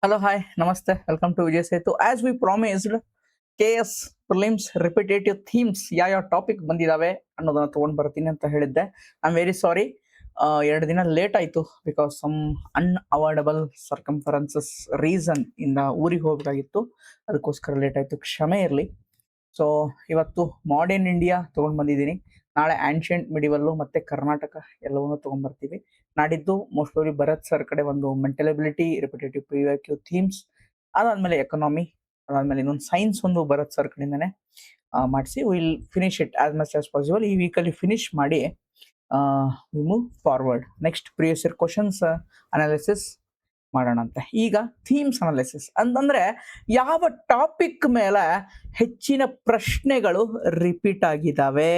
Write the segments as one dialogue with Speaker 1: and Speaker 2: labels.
Speaker 1: Hello, hi, namaste. Welcome to Vijay Setu. As we promised, KS prelims repetitive themes ಯಾವ topic ಬಂದಿದಾವೆ ಅನ್ನೋದನ್ನ ತಗೊಂಡ್ ಬರ್ತೀನಿ ಅಂತ ಹೇಳಿದ್ದೆ. ಐ ಆಮ್ ವೆರಿ ಸಾರಿ, 2 ದಿನ ಲೇಟ್ ಆಯ್ತು because some unavoidable circumferences reason ಇಂದ ಊರಿಗೆ ಹೋಗ್ಬೇಕಾಗಿತ್ತು. ಅದಕ್ಕೋಸ್ಕರ ಲೇಟ್ ಆಯ್ತು, ಕ್ಷಮೆ ಇರಲಿ. ಸೊ ಇವತ್ತು ಮಾಡರ್ನ್ ಇಂಡಿಯಾ ತಗೊಂಡ್ ಬಂದಿದ್ದೀನಿ. ನಾಳೆ ಆನ್ಷಿಯಂಟ್ ಮಿಡಿವಲ್ಲು ಮತ್ತೆ ಕರ್ನಾಟಕ ಎಲ್ಲವನ್ನೂ ತಗೊಂಡ್ಬರ್ತೀವಿ. ನಾಡಿದ್ದು ಮೋಸ್ಟ್ ಆಫ್ಲಿ ಭರತ್ ಸರ್ ಕಡೆ ಒಂದು ಮೆಂಟಲ್ ಎಬಿಲಿಟಿ ರಿಪಿಟೇಟಿವ್ ಪ್ರಿವ್ಯಾಕ್ಯೂ ಥೀಮ್ಸ್, ಅದಾದ್ಮೇಲೆ ಎಕನಾಮಿ, ಅದಾದ್ಮೇಲೆ ಇನ್ನೊಂದು ಸೈನ್ಸ್ ಒಂದು ಭರತ್ ಸರ್ ಕಡೆಯಿಂದಾನೆ ಮಾಡಿಸಿ will finish it as much as possible. ಈ ವೀಕಲ್ಲಿ ಫಿನಿಶ್ ಮಾಡಿ we move forward. Next previous year questions analysis ಮಾಡೋಣ ಅಂತ. ಈಗ ಥೀಮ್ಸ್ ಅನಾಲಿಸಿಸ್ ಅಂತಂದ್ರೆ ಯಾವ ಟಾಪಿಕ್ ಮೇಲೆ ಹೆಚ್ಚಿನ ಪ್ರಶ್ನೆಗಳು ರಿಪೀಟ್ ಆಗಿದ್ದಾವೆ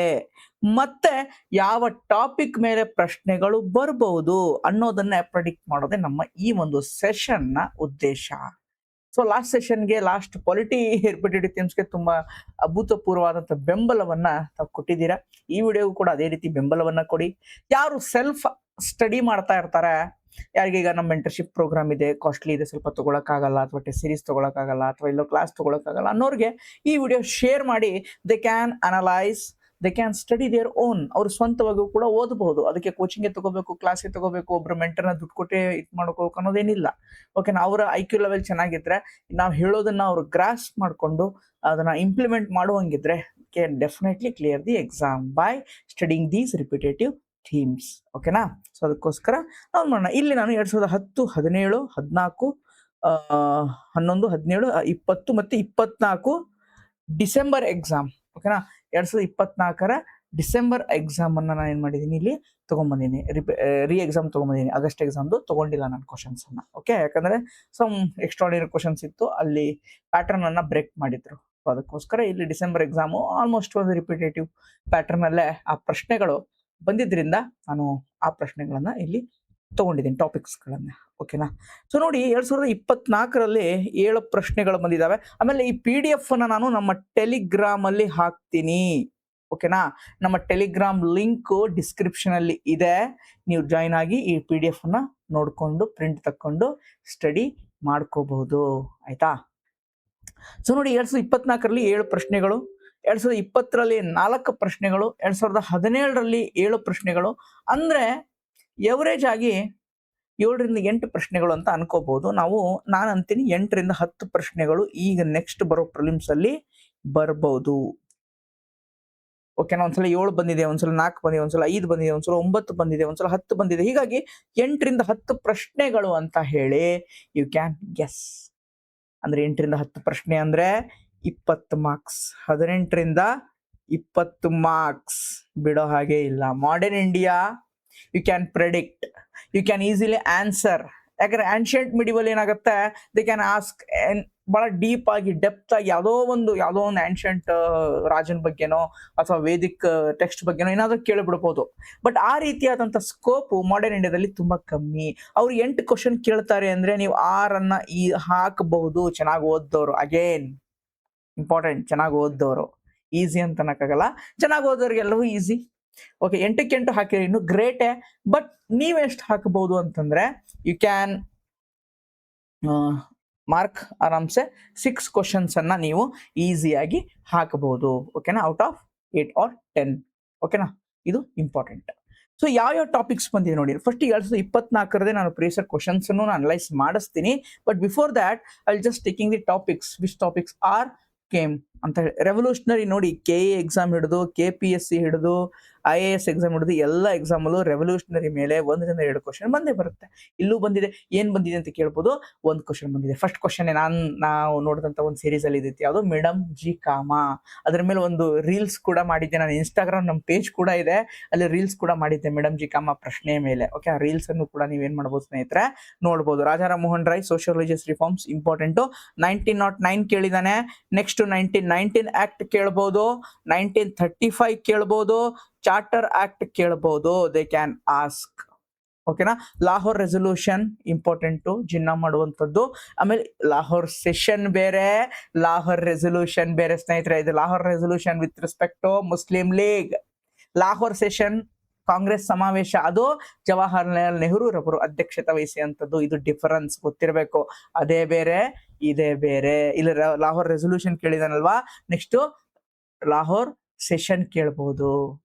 Speaker 1: ಮತ್ತೆ ಯಾವ ಟಾಪಿಕ್ ಮೇಲೆ ಪ್ರಶ್ನೆಗಳು ಬರಬಹುದು ಅನ್ನೋದನ್ನ ಪ್ರೆಡಿಕ್ಟ್ ಮಾಡೋದೇ ನಮ್ಮ ಈ ಒಂದು ಸೆಷನ್ ನ ಉದ್ದೇಶ. ಸೊ ಲಾಸ್ಟ್ ಸೆಷನ್ಗೆ, ಲಾಸ್ಟ್ ಪಾಲಿಟಿ ರಿಪಿಟೇಟಿವ್ ಥೀಮ್ಸ್ಗೆ ತುಂಬಾ ಅಭೂತಪೂರ್ವವಾದಂಥ ಬೆಂಬಲವನ್ನ ತಾವು ಕೊಟ್ಟಿದ್ದೀರಾ. ಈ ವಿಡಿಯೋಗೂ ಕೂಡ ಅದೇ ರೀತಿ ಬೆಂಬಲವನ್ನ ಕೊಡಿ. ಯಾರು ಸೆಲ್ಫ್ ಸ್ಟಡಿ ಮಾಡ್ತಾ ಇರ್ತಾರೆ, ಯಾರಿಗೆ ಈಗ ನಮ್ಮ ಮೆಂಟರ್ಶಿಪ್ ಪ್ರೋಗ್ರಾಮ್ ಇದೆ, ಕಾಸ್ಟ್ಲಿ ಇದೆ, ಸ್ವಲ್ಪ ತಗೊಳಕ್ಕಾಗಲ್ಲ, ಅಥವಾ ಟೆಸ್ಟ್ ಸೀರೀಸ್ ತಗೊಳಕ್ಕಾಗಲ್ಲ, ಅಥವಾ ಎಲ್ಲೋ ಕ್ಲಾಸ್ ತಗೊಳಕ್ಕಾಗಲ್ಲ ಅನ್ನೋರಿಗೆ ಈ ವಿಡಿಯೋ ಶೇರ್ ಮಾಡಿ. They can analyse, they can study their own. ಅವ್ರು ಸ್ವಂತವಾಗೂ ಕೂಡ ಓದಬಹುದು. ಅದಕ್ಕೆ ಕೋಚಿಂಗ್ಗೆ ತಗೋಬೇಕು, ಕ್ಲಾಸ್ಗೆ ತಗೋಬೇಕು, ಒಬ್ರು ಮೆಂಟರ್ನ ದುಡ್ಡು ಕೊಟ್ಟೆ ಇದು ಮಾಡ್ಕೋಬೇಕು ಅನ್ನೋದೇನಿಲ್ಲ. ಓಕೆನಾ? ಅವರ IQ ಲೆವೆಲ್ ಚೆನ್ನಾಗಿದ್ರೆ, ನಾವು ಹೇಳೋದನ್ನ ಅವ್ರು ಗ್ರಾಸ್ ಮಾಡಿಕೊಂಡು ಅದನ್ನ ಇಂಪ್ಲಿಮೆಂಟ್ ಮಾಡುವಂಗಿದ್ರೆ can definitely clear the exam by studying these repetitive themes. ಓಕೆನಾ? ಸೊ ಅದಕ್ಕೋಸ್ಕರ ನಾವು ಮಾಡೋಣ. ಇಲ್ಲಿ ನಾನು 2010, 17, 14, 11, 17, 20 ಮತ್ತೆ 24 ಡಿಸೆಂಬರ್ ಎಕ್ಸಾಮ್. ಓಕೆನಾ? 2024ರ ಡಿಸೆಂಬರ್ ಎಕ್ಸಾಮ್ ಅನ್ನ ನಾನು ಏನ್ ಮಾಡಿದೀನಿ, ಇಲ್ಲಿ ತಗೊಂಡ್ಬಂದಿನಿ. ರೀ ಎಕ್ಸಾಮ್ ತಗೊಂಡ್ಬಂದಿನಿ. ಆಗಸ್ಟ್ ಎಕ್ಸಾಮ್ದು ತಗೊಂಡಿಲ್ಲ ನಾನು ಕ್ವಶನ್ಸ್ ಅನ್ನ. ಓಕೆ? ಯಾಕಂದ್ರೆ ಸಮ್ ಎಕ್ಸ್ಟ್ರಾರ್ಡಿನರಿ ಕ್ವಶನ್ಸ್ ಇತ್ತು, ಅಲ್ಲಿ ಪ್ಯಾಟರ್ನ್ ಅನ್ನ ಬ್ರೇಕ್ ಮಾಡಿದ್ರು. ಸೊ ಅದಕ್ಕೋಸ್ಕರ ಇಲ್ಲಿ ಡಿಸೆಂಬರ್ ಎಕ್ಸಾಮು ಆಲ್ಮೋಸ್ಟ್ ಒಂದು ರಿಪಿಟೇಟಿವ್ ಪ್ಯಾಟರ್ನ್ ಅಲ್ಲೇ ಆ ಪ್ರಶ್ನೆಗಳು ಬಂದಿದ್ರಿಂದ ನಾನು ಆ ಪ್ರಶ್ನೆಗಳನ್ನ ಇಲ್ಲಿ ತಗೊಂಡಿದ್ದೀನಿ, ಟಾಪಿಕ್ಸ್ಗಳನ್ನ. ಓಕೆನಾ? ಸೊ ನೋಡಿ, 2024ರಲ್ಲಿ 7 ಪ್ರಶ್ನೆಗಳು ಬಂದಿದ್ದಾವೆ. ಆಮೇಲೆ ಈ PDF ಅನ್ನ ನಾನು ನಮ್ಮ ಟೆಲಿಗ್ರಾಮ್ ಅಲ್ಲಿ ಹಾಕ್ತೀನಿ. ಓಕೆನಾ? ನಮ್ಮ ಟೆಲಿಗ್ರಾಮ್ ಲಿಂಕ್ ಡಿಸ್ಕ್ರಿಪ್ಷನ್ ಅಲ್ಲಿ ಇದೆ. ನೀವು ಜಾಯಿನ್ ಆಗಿ ಈ PDF ಅನ್ನ ನೋಡ್ಕೊಂಡು ಪ್ರಿಂಟ್ ತಕ್ಕೊಂಡು ಸ್ಟಡಿ ಮಾಡ್ಕೋಬಹುದು. ಆಯ್ತಾ? ಸೊ ನೋಡಿ, 2024ರಲ್ಲಿ 7 ಪ್ರಶ್ನೆಗಳು, 2020ರಲ್ಲಿ 4 ಪ್ರಶ್ನೆಗಳು, 2017ರಲ್ಲಿ 7 ಪ್ರಶ್ನೆಗಳು. ಅಂದ್ರೆ ಎವರೇಜ್ ಆಗಿ 7ರಿಂದ 8 ಪ್ರಶ್ನೆಗಳು ಅಂತ ಅನ್ಕೋಬಹುದು ನಾವು. ನಾನು ಅಂತೀನಿ 8ರಿಂದ 10 ಪ್ರಶ್ನೆಗಳು ಈಗ ನೆಕ್ಸ್ಟ್ ಬರೋ ಪ್ರಿಲಿಮ್ಸ್ ಅಲ್ಲಿ ಬರ್ಬೋದು. ಓಕೆನಾ? ಒಂದ್ಸಲ 7 ಬಂದಿದೆ, ಒಂದ್ಸಲ 4 ಬಂದಿದೆ, ಒಂದ್ಸಲ 5 ಬಂದಿದೆ, ಒಂದ್ಸಲ 9 ಬಂದಿದೆ, ಒಂದ್ಸಲ 10 ಬಂದಿದೆ. ಹೀಗಾಗಿ 8ರಿಂದ 10 ಪ್ರಶ್ನೆಗಳು ಅಂತ ಹೇಳಿ ಯು ಕ್ಯಾನ್ ಗೆಸ್. ಅಂದ್ರೆ 8ರಿಂದ 10 ಪ್ರಶ್ನೆ ಅಂದ್ರೆ 20 ಮಾರ್ಕ್ಸ್. 18ರಿಂದ 20 ಮಾರ್ಕ್ಸ್ ಬಿಡೋ ಹಾಗೆ ಇಲ್ಲ. Modern India you can predict, you can easily answer. ಯಾಕಂದ್ರೆ ಆನ್ಷಿಯಂಟ್ ಮಿಡಿವಲ್ ಏನಾಗುತ್ತೆ, ದೇ ಕ್ಯಾನ್ ಆಸ್ಕ್ ಬಹಳ ಡೀಪ್ ಆಗಿ, ಡೆಪ್ತ್ ಆಗಿ ಯಾವುದೋ ಒಂದು ಆನ್ಷಿಯಂಟ್ ರಾಜನ ಬಗ್ಗೆನೋ ಅಥವಾ ವೇದಿಕ್ ಟೆಕ್ಸ್ಟ್ ಬಗ್ಗೆನೋ ಏನಾದ್ರೂ ಕೇಳಿಬಿಡ್ಬೋದು. ಬಟ್ ಆ ರೀತಿಯಾದಂಥ ಸ್ಕೋಪ್ ಮಾಡರ್ನ್ ಇಂಡಿಯಾದಲ್ಲಿ ತುಂಬಾ ಕಮ್ಮಿ. ಅವ್ರು 8 ಕ್ವಶನ್ ಕೇಳ್ತಾರೆ ಅಂದ್ರೆ ನೀವು 6 ಹಾಕಬಹುದು. ಚೆನ್ನಾಗಿ ಓದ್ದವರು, ಅಗೇನ್ ಇಂಪಾರ್ಟೆಂಟ್, ಚೆನ್ನಾಗಿ ಓದ್ದವರು. ಈಸಿ ಅಂತ ಅನ್ನಕ್ಕಾಗಲ್ಲ, ಚೆನ್ನಾಗಿ ಓದೋರಿಗೆಲ್ಲವೂ ಈಸಿ. ಓಕೆ, 8ಕ್ಕೆ 8 ಹಾಕಿರಿ ಇನ್ನು ಗ್ರೇಟೇ. ಬಟ್ ನೀವೆಷ್ಟು ಹಾಕಬಹುದು ಅಂತಂದ್ರೆ ಯು ಕ್ಯಾನ್ ಮಾರ್ಕ್ ಆರಾಮ್ಸೆ 6 ಕ್ವಶನ್ಸ್ ಅನ್ನ ನೀವು ಈಸಿಯಾಗಿ ಹಾಕಬಹುದು. ಓಕೆನಾ? Out of 8 or 10. ಓಕೆನಾ? ಇದು ಇಂಪಾರ್ಟೆಂಟ್. ಸೊ ಯಾವ ಟಾಪಿಕ್ಸ್ ಬಂದಿದೆ ನೋಡಿ. ಫಸ್ಟ್ 2024ರದೇ ನಾನು ಪ್ರೀವಿಯಸ್ ಕ್ವಶನ್ಸ್ ಅನ್ನು ಅನಲೈಸ್ ಮಾಡಿಸ್ತೀನಿ. But before that I just taking the topics, which topics are came ಅಂತ ಹೇಳಿ. ರೆವಲ್ಯೂಷನರಿ ನೋಡಿ, KE ಎಕ್ಸಾಮ್ ಹಿಡಿದು KPSC ಹಿಡಿದು IAS ಎಕ್ಸಾಮ್ ಹಿಡಿದು ಎಲ್ಲ ಎಕ್ಸಾಮಲ್ಲೂ ರೆವಲ್ಯೂಷನರಿ ಮೇಲೆ 1ರಿಂದ 2 ಕ್ವಶನ್ ಬಂದೇ ಬರುತ್ತೆ. ಇಲ್ಲೂ ಬಂದಿದೆ. ಏನ್ ಬಂದಿದೆ ಅಂತ ಕೇಳ್ಬೋದು. 1 ಕ್ವಶನ್ ಬಂದಿದೆ. ಫಸ್ಟ್ ಕ್ವಶನ್ ನಾವು ನೋಡಿದಂತ ಒಂದು ಸೀರೀಸ್ ಅಲ್ಲಿ ಇದೈತಿ, ಯಾವುದು ಮೇಡಮ್ ಜಿ ಕಾಮ. ಅದ್ರ ಮೇಲೆ ಒಂದು ರೀಲ್ಸ್ ಕೂಡ ಮಾಡಿದ್ದೆ ನಾನು. ಇನ್ಸ್ಟಾಗ್ರಾಮ್ ನಮ್ಮ ಪೇಜ್ ಕೂಡ ಇದೆ, ಅಲ್ಲಿ ರೀಲ್ಸ್ ಕೂಡ ಮಾಡಿದ್ದೆ ಮೇಡಮ್ ಜಿ ಕಾಮ ಪ್ರಶ್ನೆ ಮೇಲೆ. ಓಕೆ, ಆ ರೀಲ್ಸ್ ಅನ್ನು ಕೂಡ ನೀವೇನ್ ಮಾಡ್ಬೋದು ಸ್ನೇಹಿತರೆ, ನೋಡ್ಬೋದು. Rajaram Mohan Roy social religious reforms important. 1909 ಕೇಳಿದಾನೆ. ನೆಕ್ಸ್ಟ್ 1919 ಆಕ್ಟ್ ಕೇಳ್ಬೋದು, 1935 ಕೇಳ್ಬೋದು, ಚಾರ್ಟರ್ ಆಕ್ಟ್ ಕೇಳಬಹುದು. They can ask. ಓಕೆನಾ? ಲಾಹೋರ್ ರೆಸೊಲ್ಯೂಷನ್ ಇಂಪಾರ್ಟೆಂಟು, ಜಿನ್ನಾ ಮಾಡುವಂಥದ್ದು. ಆಮೇಲೆ ಲಾಹೋರ್ ಸೆಷನ್ ಬೇರೆ, ಲಾಹೋರ್ ರೆಸೊಲ್ಯೂಷನ್ ಬೇರೆ ಸ್ನೇಹಿತರೆ. ಇದು Lahore resolution with respect to Muslim League. Lahore session Congress ಸಮಾವೇಶ ಅದು ಜವಾಹರ್ಲಾಲ್ ನೆಹರು ರವರು ಅಧ್ಯಕ್ಷತೆ ವಹಿಸಿದಂಥದ್ದು. ಇದು ಡಿಫರೆನ್ಸ್ ಗೊತ್ತಿರಬೇಕು. ಅದೇ ಬೇರೆ ಇದೇ ಬೇರೆ. ಇಲ್ಲಿ ಲಾಹೋರ್ ರೆಸೊಲ್ಯೂಷನ್ ಕೇಳಿದಾನಲ್ವಾ, ನೆಕ್ಸ್ಟ್ ಲಾಹೋರ್ ಸೆಷನ್ ಕೇಳ್ಬಹುದು.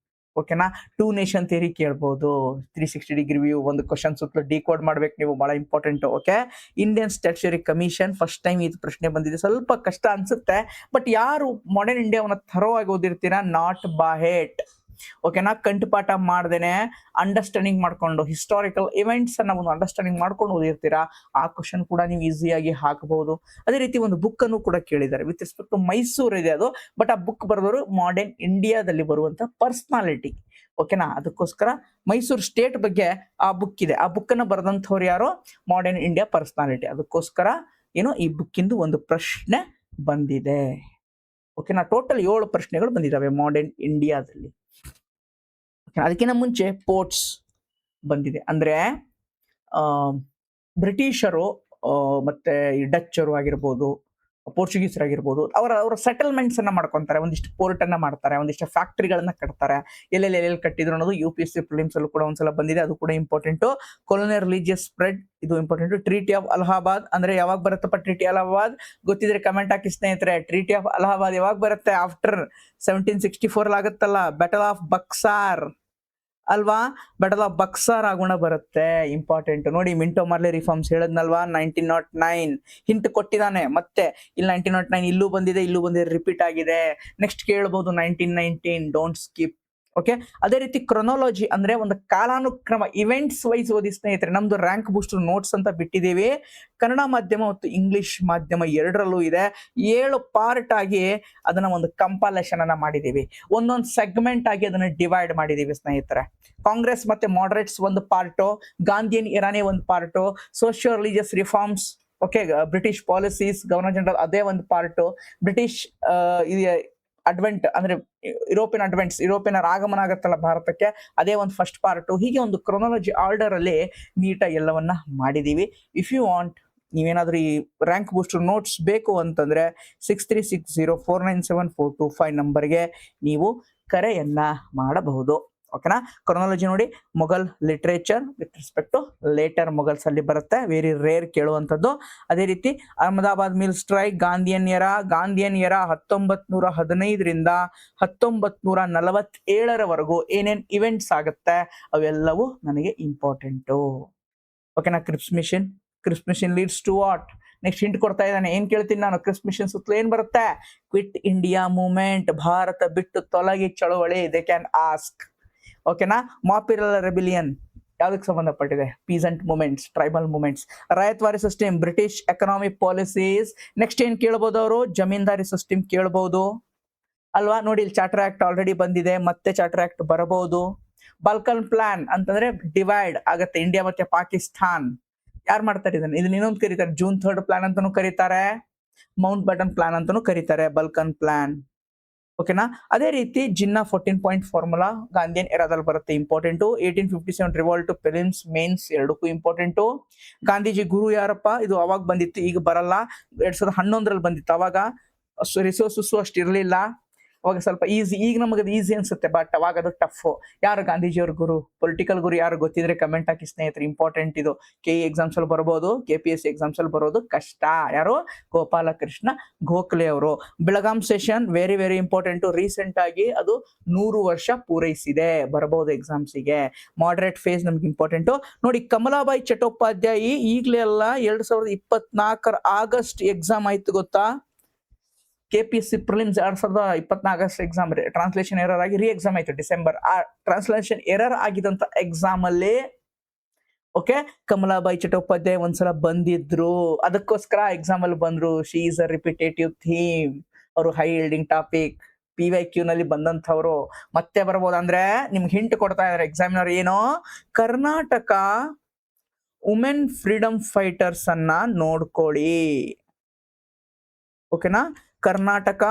Speaker 1: ಓಕೆನಾ, 2 ನೇಷನ್ ಥಿಯರಿ ಕೇಳ್ಬಹುದು. 360 ಡಿಗ್ರಿ ವ್ಯೂ ಒಂದು ಕ್ವಶನ್ ಸುತ್ತಲೂ ಡಿಕೋಡ್ ಮಾಡ್ಬೇಕು ನೀವು, ಬಹಳ important. Okay, Indian statutory commission first time ಇದು ಪ್ರಶ್ನೆ ಬಂದಿದೆ. ಸ್ವಲ್ಪ ಕಷ್ಟ ಅನ್ಸುತ್ತೆ, ಬಟ್ ಯಾರು ಮಾಡರ್ನ್ ಇಂಡಿಯಾವನ್ನ ಥರೋವಾಗಿ ಓದಿರ್ತೀರಾ, ನಾಟ್ ಬಾಹೆಟ್. ಓಕೆನಾ, ಕಂಠಪಾಠ ಮಾಡ್ದೇನೆ ಅಂಡರ್ಸ್ಟ್ಯಾಂಡಿಂಗ್ ಮಾಡ್ಕೊಂಡು ಹಿಸ್ಟಾರಿಕಲ್ ಇವೆಂಟ್ಸ್ ಅನ್ನ ಒಂದು ಅಂಡರ್ಸ್ಟ್ಯಾಂಡಿಂಗ್ ಮಾಡ್ಕೊಂಡು ಓದಿರ್ತೀರಾ, ಆ ಕ್ವಶನ್ ಕೂಡ ನೀವು ಈಸಿಯಾಗಿ ಹಾಕಬಹುದು. ಅದೇ ರೀತಿ ಒಂದು ಬುಕ್ ಅನ್ನು ಕೂಡ ಕೇಳಿದ್ದಾರೆ ವಿತ್ ರೆಸ್ಪೆಕ್ಟ್ ಟು ಮೈಸೂರು ಇದೆ ಅದು, ಬಟ್ ಆ ಬುಕ್ ಬರೆದವರು ಮಾಡರ್ನ್ ಇಂಡಿಯಾದಲ್ಲಿ ಬರುವಂತ ಪರ್ಸನಾಲಿಟಿ. ಓಕೆನಾ, ಅದಕ್ಕೋಸ್ಕರ ಮೈಸೂರು ಸ್ಟೇಟ್ ಬಗ್ಗೆ ಆ ಬುಕ್ ಇದೆ. ಆ ಬುಕ್ ಅನ್ನ ಬರೆದಂಥವ್ರು ಯಾರು, ಮಾಡರ್ನ್ ಇಂಡಿಯಾ ಪರ್ಸನಾಲಿಟಿ. ಅದಕ್ಕೋಸ್ಕರ ಏನು ಈ ಬುಕ್ಕಿಂದು ಒಂದು ಪ್ರಶ್ನೆ ಬಂದಿದೆ. ಓಕೆನಾ, ಟೋಟಲ್ 7 ಪ್ರಶ್ನೆಗಳು ಬಂದಿದ್ದಾವೆ ಮಾಡರ್ನ್ ಇಂಡಿಯಾದಲ್ಲಿ. ಅದಕ್ಕಿಂತ ಮುಂಚೆ ಪೋರ್ಟ್ಸ್ ಬಂದಿದೆ. ಅಂದ್ರೆ ಬ್ರಿಟಿಷರು ಮತ್ತೆ ಈ ಡಚ್ಚರು ಆಗಿರ್ಬೋದು, ಪೋರ್ಚುಗೀಸರಾಗಿರ್ಬೋದು, ಅವರ ಸೆಟಲ್ಮೆಂಟ್ಸ್ ಅನ್ನ ಮಾಡ್ಕೊಂತಾರೆ. ಒಂದಿಷ್ಟು ಪೋರ್ಟ್ ಅನ್ನ ಮಾಡ್ತಾರೆ, ಒಂದಿಷ್ಟು ಫ್ಯಾಕ್ಟರಿಗಳನ್ನ ಕಟ್ತಾರೆ. ಎಲ್ಲೆಲ್ಲಿ ಕಟ್ಟಿದ್ರು ಅನ್ನೋದು UPSC ಪ್ರಿಲಿಮ್ಸ್ ಅಲ್ಲೂ ಕೂಡ ಒಂದ್ಸಲ ಬಂದಿದೆ, ಅದು ಕೂಡ ಇಂಪಾರ್ಟೆಂಟ್. ಕೊಲೋನಿಯಲ್ ರಿಲಿಜಿಯಸ್ ಸ್ಪ್ರೆಡ್, ಇದು ಇಂಪಾರ್ಟೆಂಟ್. ಟ್ರೀಟಿ ಆಫ್ ಅಲಹಾಬಾದ್ ಅಂದ್ರೆ ಯಾವಾಗ ಬರುತ್ತಪ್ಪ ಟ್ರೀಟಿ ಅಲಹಾಬಾದ್, ಗೊತ್ತಿದ್ರೆ ಕಮೆಂಟ್ ಹಾಕಿ ಸ್ನೇಹಿತರೆ. ಟ್ರೀಟಿ ಆಫ್ ಅಲಹಾಬಾದ್ ಯಾವಾಗ ಬರುತ್ತೆ, ಆಫ್ಟರ್ 1764 ಆಗುತ್ತಲ್ಲ, ಬ್ಯಾಟಲ್ ಆಫ್ ಬಕ್ಸಾರ್ ಅಲ್ವಾ, ಬ್ಯಾಟಲ್ ಆಫ್ ಬಕ್ಸಾರ್ ಆಗೋಣ ಬರುತ್ತೆ. ಇಂಪಾರ್ಟೆಂಟ್ ನೋಡಿ. ಮಿಂಟೋ ಮಾರ್ಲೆ ರಿಫಾರ್ಮ್ಸ್ ಹೇಳದ್ನಲ್ವಾ, 1909 ಹಿಂಟ್ ಕೊಟ್ಟಿದ್ದಾನೆ. ಮತ್ತೆ ಇಲ್ಲಿ 1909 ಇಲ್ಲೂ ಬಂದಿದೆ, ರಿಪೀಟ್ ಆಗಿದೆ. ನೆಕ್ಸ್ಟ್ ಕೇಳಬಹುದು 1919, ಡೋಂಟ್ ಸ್ಕಿಪ್. ಓಕೆ, ಅದೇ ರೀತಿ ಕ್ರೊನಾಲಜಿ ಅಂದ್ರೆ ಒಂದು ಕಾಲಾನುಕ್ರಮ, ಇವೆಂಟ್ಸ್ ವೈಸ್ ಓದಿ ಸ್ನೇಹಿತರೆ. ನಮ್ದು ರ್ಯಾಂಕ್ ಬೂಸ್ಟರ್ ನೋಟ್ಸ್ ಅಂತ ಬಿಟ್ಟಿದ್ದೀವಿ, ಕನ್ನಡ ಮಾಧ್ಯಮ ಮತ್ತು ಇಂಗ್ಲಿಷ್ ಮಾಧ್ಯಮ ಎರಡರಲ್ಲೂ ಇದೆ. 7 ಪಾರ್ಟ್ ಆಗಿ ಅದನ್ನ ಒಂದು ಕಂಪೈಲೇಷನ್ ಅನ್ನ ಮಾಡಿದೀವಿ. ಒಂದೊಂದು ಸೆಗ್ಮೆಂಟ್ ಆಗಿ ಅದನ್ನ ಡಿವೈಡ್ ಮಾಡಿದೀವಿ ಸ್ನೇಹಿತರೆ. ಕಾಂಗ್ರೆಸ್ ಮತ್ತೆ ಮಾಡರೇಟ್ಸ್ ಒಂದು ಪಾರ್ಟು, ಗಾಂಧಿಯನ್ ಇರಾನಿ ಒಂದು part, socio religious reforms, okay, British policies, governor general ಅದೇ ಒಂದು ಪಾರ್ಟು, ಬ್ರಿಟಿಷ್ ಅಡ್ವೆಂಟ್ ಅಂದ್ರೆ ಯುರೋಪಿಯನ್ ಅಡ್ವೆಂಟ್ಸ್, ಯುರೋಪಿಯನ್ ಆಗಮನ ಆಗತ್ತಲ್ಲ ಭಾರತಕ್ಕೆ, ಅದೇ ಒಂದು ಫಸ್ಟ್ ಪಾರ್ಟು. ಹೀಗೆ ಒಂದು ಕ್ರೊನಾಲಜಿ ಆರ್ಡರ್ ಅಲ್ಲಿ ನೀಟಾಗಿ ಎಲ್ಲವನ್ನ ಮಾಡಿದೀವಿ. ಇಫ್ ಯು ವಾಂಟ್, ನೀವೇನಾದ್ರೂ ಈ ರ್ಯಾಂಕ್ ಬೂಸ್ಟರ್ ನೋಟ್ಸ್ ಬೇಕು ಅಂತಂದ್ರೆ 6360497425 ನಂಬರ್ಗೆ ನೀವು ಕರೆಯನ್ನ ಮಾಡಬಹುದು. ಓಕೆನಾ, ಕ್ರೊನಾಲಜಿ ನೋಡಿ, Mughal literature with respect to later Mughals ಅಲ್ಲಿ ಬರುತ್ತೆ, ವೆರಿ ರೇರ್ ಕೇಳುವಂಥದ್ದು. ಅದೇ ರೀತಿ ಅಹಮದಾಬಾದ್ ಮಿಲ್ ಸ್ಟ್ರೈಕ್, ಗಾಂಧಿಯನ್ ಎರ 1915ರಿಂದ 1947ರವರೆಗೂ ಏನೇನ್ ಇವೆಂಟ್ಸ್ ಆಗುತ್ತೆ ಅವೆಲ್ಲವೂ ನನಗೆ ಇಂಪಾರ್ಟೆಂಟು. ಓಕೆನಾ, Cripps mission leads to what? Next hint ಕೊಡ್ತಾ ಇದ್ದಾನೆ. ಏನ್ ಕೇಳ್ತೀನಿ ನಾನು, ಕ್ರಿಪ್ಸ್ ಮಿಷನ್ ಸುತ್ತಲೂ ಏನ್ ಬರುತ್ತೆ? ಕ್ವಿಟ್ ಇಂಡಿಯಾ ಮೂವ್ಮೆಂಟ್, ಭಾರತ ಬಿಟ್ಟು ತೊಲಗಿ ಚಳವಳಿ, ದೇ ಕ್ಯಾನ್ ಆಸ್ಕ್. ಓಕೆನಾ, ಮಾಪಿರಲ್ ರೆಬಿಲಿಯನ್ ಯಾವ್ದಕ್ಕೆ ಸಂಬಂಧಪಟ್ಟಿದೆ? Peasant movements, tribal movements. Ryotwari system, British economic policies. Next ಏನ್ ಕೇಳಬಹುದು ಅವರು? ಜಮೀನ್ದಾರಿ ಸಿಸ್ಟಮ್ ಕೇಳಬಹುದು ಅಲ್ವಾ. ನೋಡಿ, ಇಲ್ಲಿ ಚಾರ್ಟರ್ ಆಕ್ಟ್ ಆಲ್ರೆಡಿ ಬಂದಿದೆ, ಮತ್ತೆ ಚಾರ್ಟರ್ ಆಕ್ಟ್ ಬರಬಹುದು. ಬಾಲ್ಕನ್ ಪ್ಲಾನ್ ಅಂತಂದ್ರೆ ಡಿವೈಡ್ ಆಗತ್ತೆ ಇಂಡಿಯಾ ಮತ್ತೆ ಪಾಕಿಸ್ತಾನ್. ಯಾರು ಮಾಡ್ತಾರೆ ಇದನ್ನ ಇನ್ನೊಂದು ಕರೀತಾರೆ ಜೂನ್ 3 ಪ್ಲಾನ್ ಅಂತಾನು ಕರೀತಾರೆ, ಮೌಂಟ್ ಬಟನ್ ಪ್ಲಾನ್ ಅಂತಾನು ಕರೀತಾರೆ, ಬಾಲ್ಕನ್ ಪ್ಲಾನ್. ಓಕೆನಾ, ಅದೇ ರೀತಿ ಜಿನ್ನಾ 14 ಪಾಯಿಂಟ್ ಫಾರ್ಮುಲಾ ಗಾಂಧಿಯನ್ ಎರಾದಲ್ಲಿ ಬರುತ್ತೆ, ಇಂಪಾರ್ಟೆಂಟು. 1857 ರಿವಾಲ್ಟ್ ಪ್ರಿಲಿಮ್ಸ್ ಮೇನ್ಸ್ ಎರಡಕ್ಕೂ ಇಂಪಾರ್ಟೆಂಟು. ಗಾಂಧೀಜಿ ಗುರು ಯಾರಪ್ಪ? ಇದು ಅವಾಗ ಬಂದಿತ್ತು, ಈಗ ಬರಲ್ಲ. 2011ರಲ್ಲಿ ಬಂದಿತ್ತು. ಅವಾಗ ರಿಸೋರ್ಸಸ್ ಅಷ್ಟು ಇರಲಿಲ್ಲ, ಅವಾಗ ಸ್ವಲ್ಪ ಈಸಿ. ಈಗ ನಮಗೆ ಅದು ಈಸಿ ಅನ್ಸುತ್ತೆ, ಬಟ್ ಅವಾಗ ಅದು ಟಫ್. ಯಾರು ಗಾಂಧೀಜಿಯವ್ರ ಗುರು? ಪೊಲಿಟಿಕಲ್ ಗುರು ಯಾರು ಗೊತ್ತಿದ್ರೆ ಕಮೆಂಟ್ ಹಾಕಿ ಸ್ನೇಹಿತರೆ. ಇಂಪಾರ್ಟೆಂಟ್ ಇದು. KE ಎಕ್ಸಾಮ್ಸ್ ಅಲ್ಲಿ ಬರಬಹುದು, KPSC ಎಕ್ಸಾಮ್ಸ್ ಅಲ್ಲಿ ಬರೋದು ಕಷ್ಟ. ಯಾರು? ಗೋಪಾಲಕೃಷ್ಣ ಗೋಖಲೆ ಅವರು. Belgaum session very very important. Recent ಆಗಿ ಅದು 100 ವರ್ಷ ಪೂರೈಸಿದೆ, ಬರಬಹುದು ಎಕ್ಸಾಮ್ಸಿಗೆ. ಮಾಡರೇಟ್ ಫೇಸ್ ನಮ್ಗೆ ಇಂಪಾರ್ಟೆಂಟ್. ನೋಡಿ, ಕಮಲಾಬಾಯಿ ಚಟ್ಟೋಪಾಧ್ಯಾಯಿ ಈಗಲೇ ಅಲ್ಲ, 2024 ಆಗಸ್ಟ್ ಎಕ್ಸಾಮ್ ಆಯ್ತು ಗೊತ್ತಾ? KPSC prelims 2024 August exam translation error ಆಗಿ ಎಕ್ಸಾಮ್ ಆಯ್ತು ಡಿಸೆಂಬರ್. ಆ ಟ್ರಾನ್ಸ್ಲೇಷನ್ ಎರರ್ ಆಗಿದಂತ ಎಕ್ಸಾಮ್ ಅಲ್ಲಿ ಓಕೆ ಕಮಲಾಬಾಯಿ ಚಟ್ಟೋಪಾಧ್ಯಾಯ ಒಂದ್ಸಲ ಬಂದಿದ್ರು, ಅದಕ್ಕೋಸ್ಕರ ಎಕ್ಸಾಮ್ ಅಲ್ಲಿ ಬಂದ್ರು. She is a repetitive theme. ಅವರು ಹೈ ಹಿಲ್ಡಿಂಗ್ ಟಾಪಿಕ್ PYQ ನಲ್ಲಿ ಬಂದಂಥವ್ರು ಮತ್ತೆ ಬರ್ಬೋದು. ಅಂದ್ರೆ ನಿಮ್ಗೆ ಹಿಂಟ್ ಕೊಡ್ತಾ ಇದಾರೆ ಎಕ್ಸಾಮಿನರ್. ಏನು? ಕರ್ನಾಟಕ ವುಮೆನ್ ಫ್ರೀಡಮ್ ಫೈಟರ್ಸ್ ಅನ್ನ ನೋಡ್ಕೊಳ್ಳಿ. ಓಕೆನಾ, ಕರ್ನಾಟಕ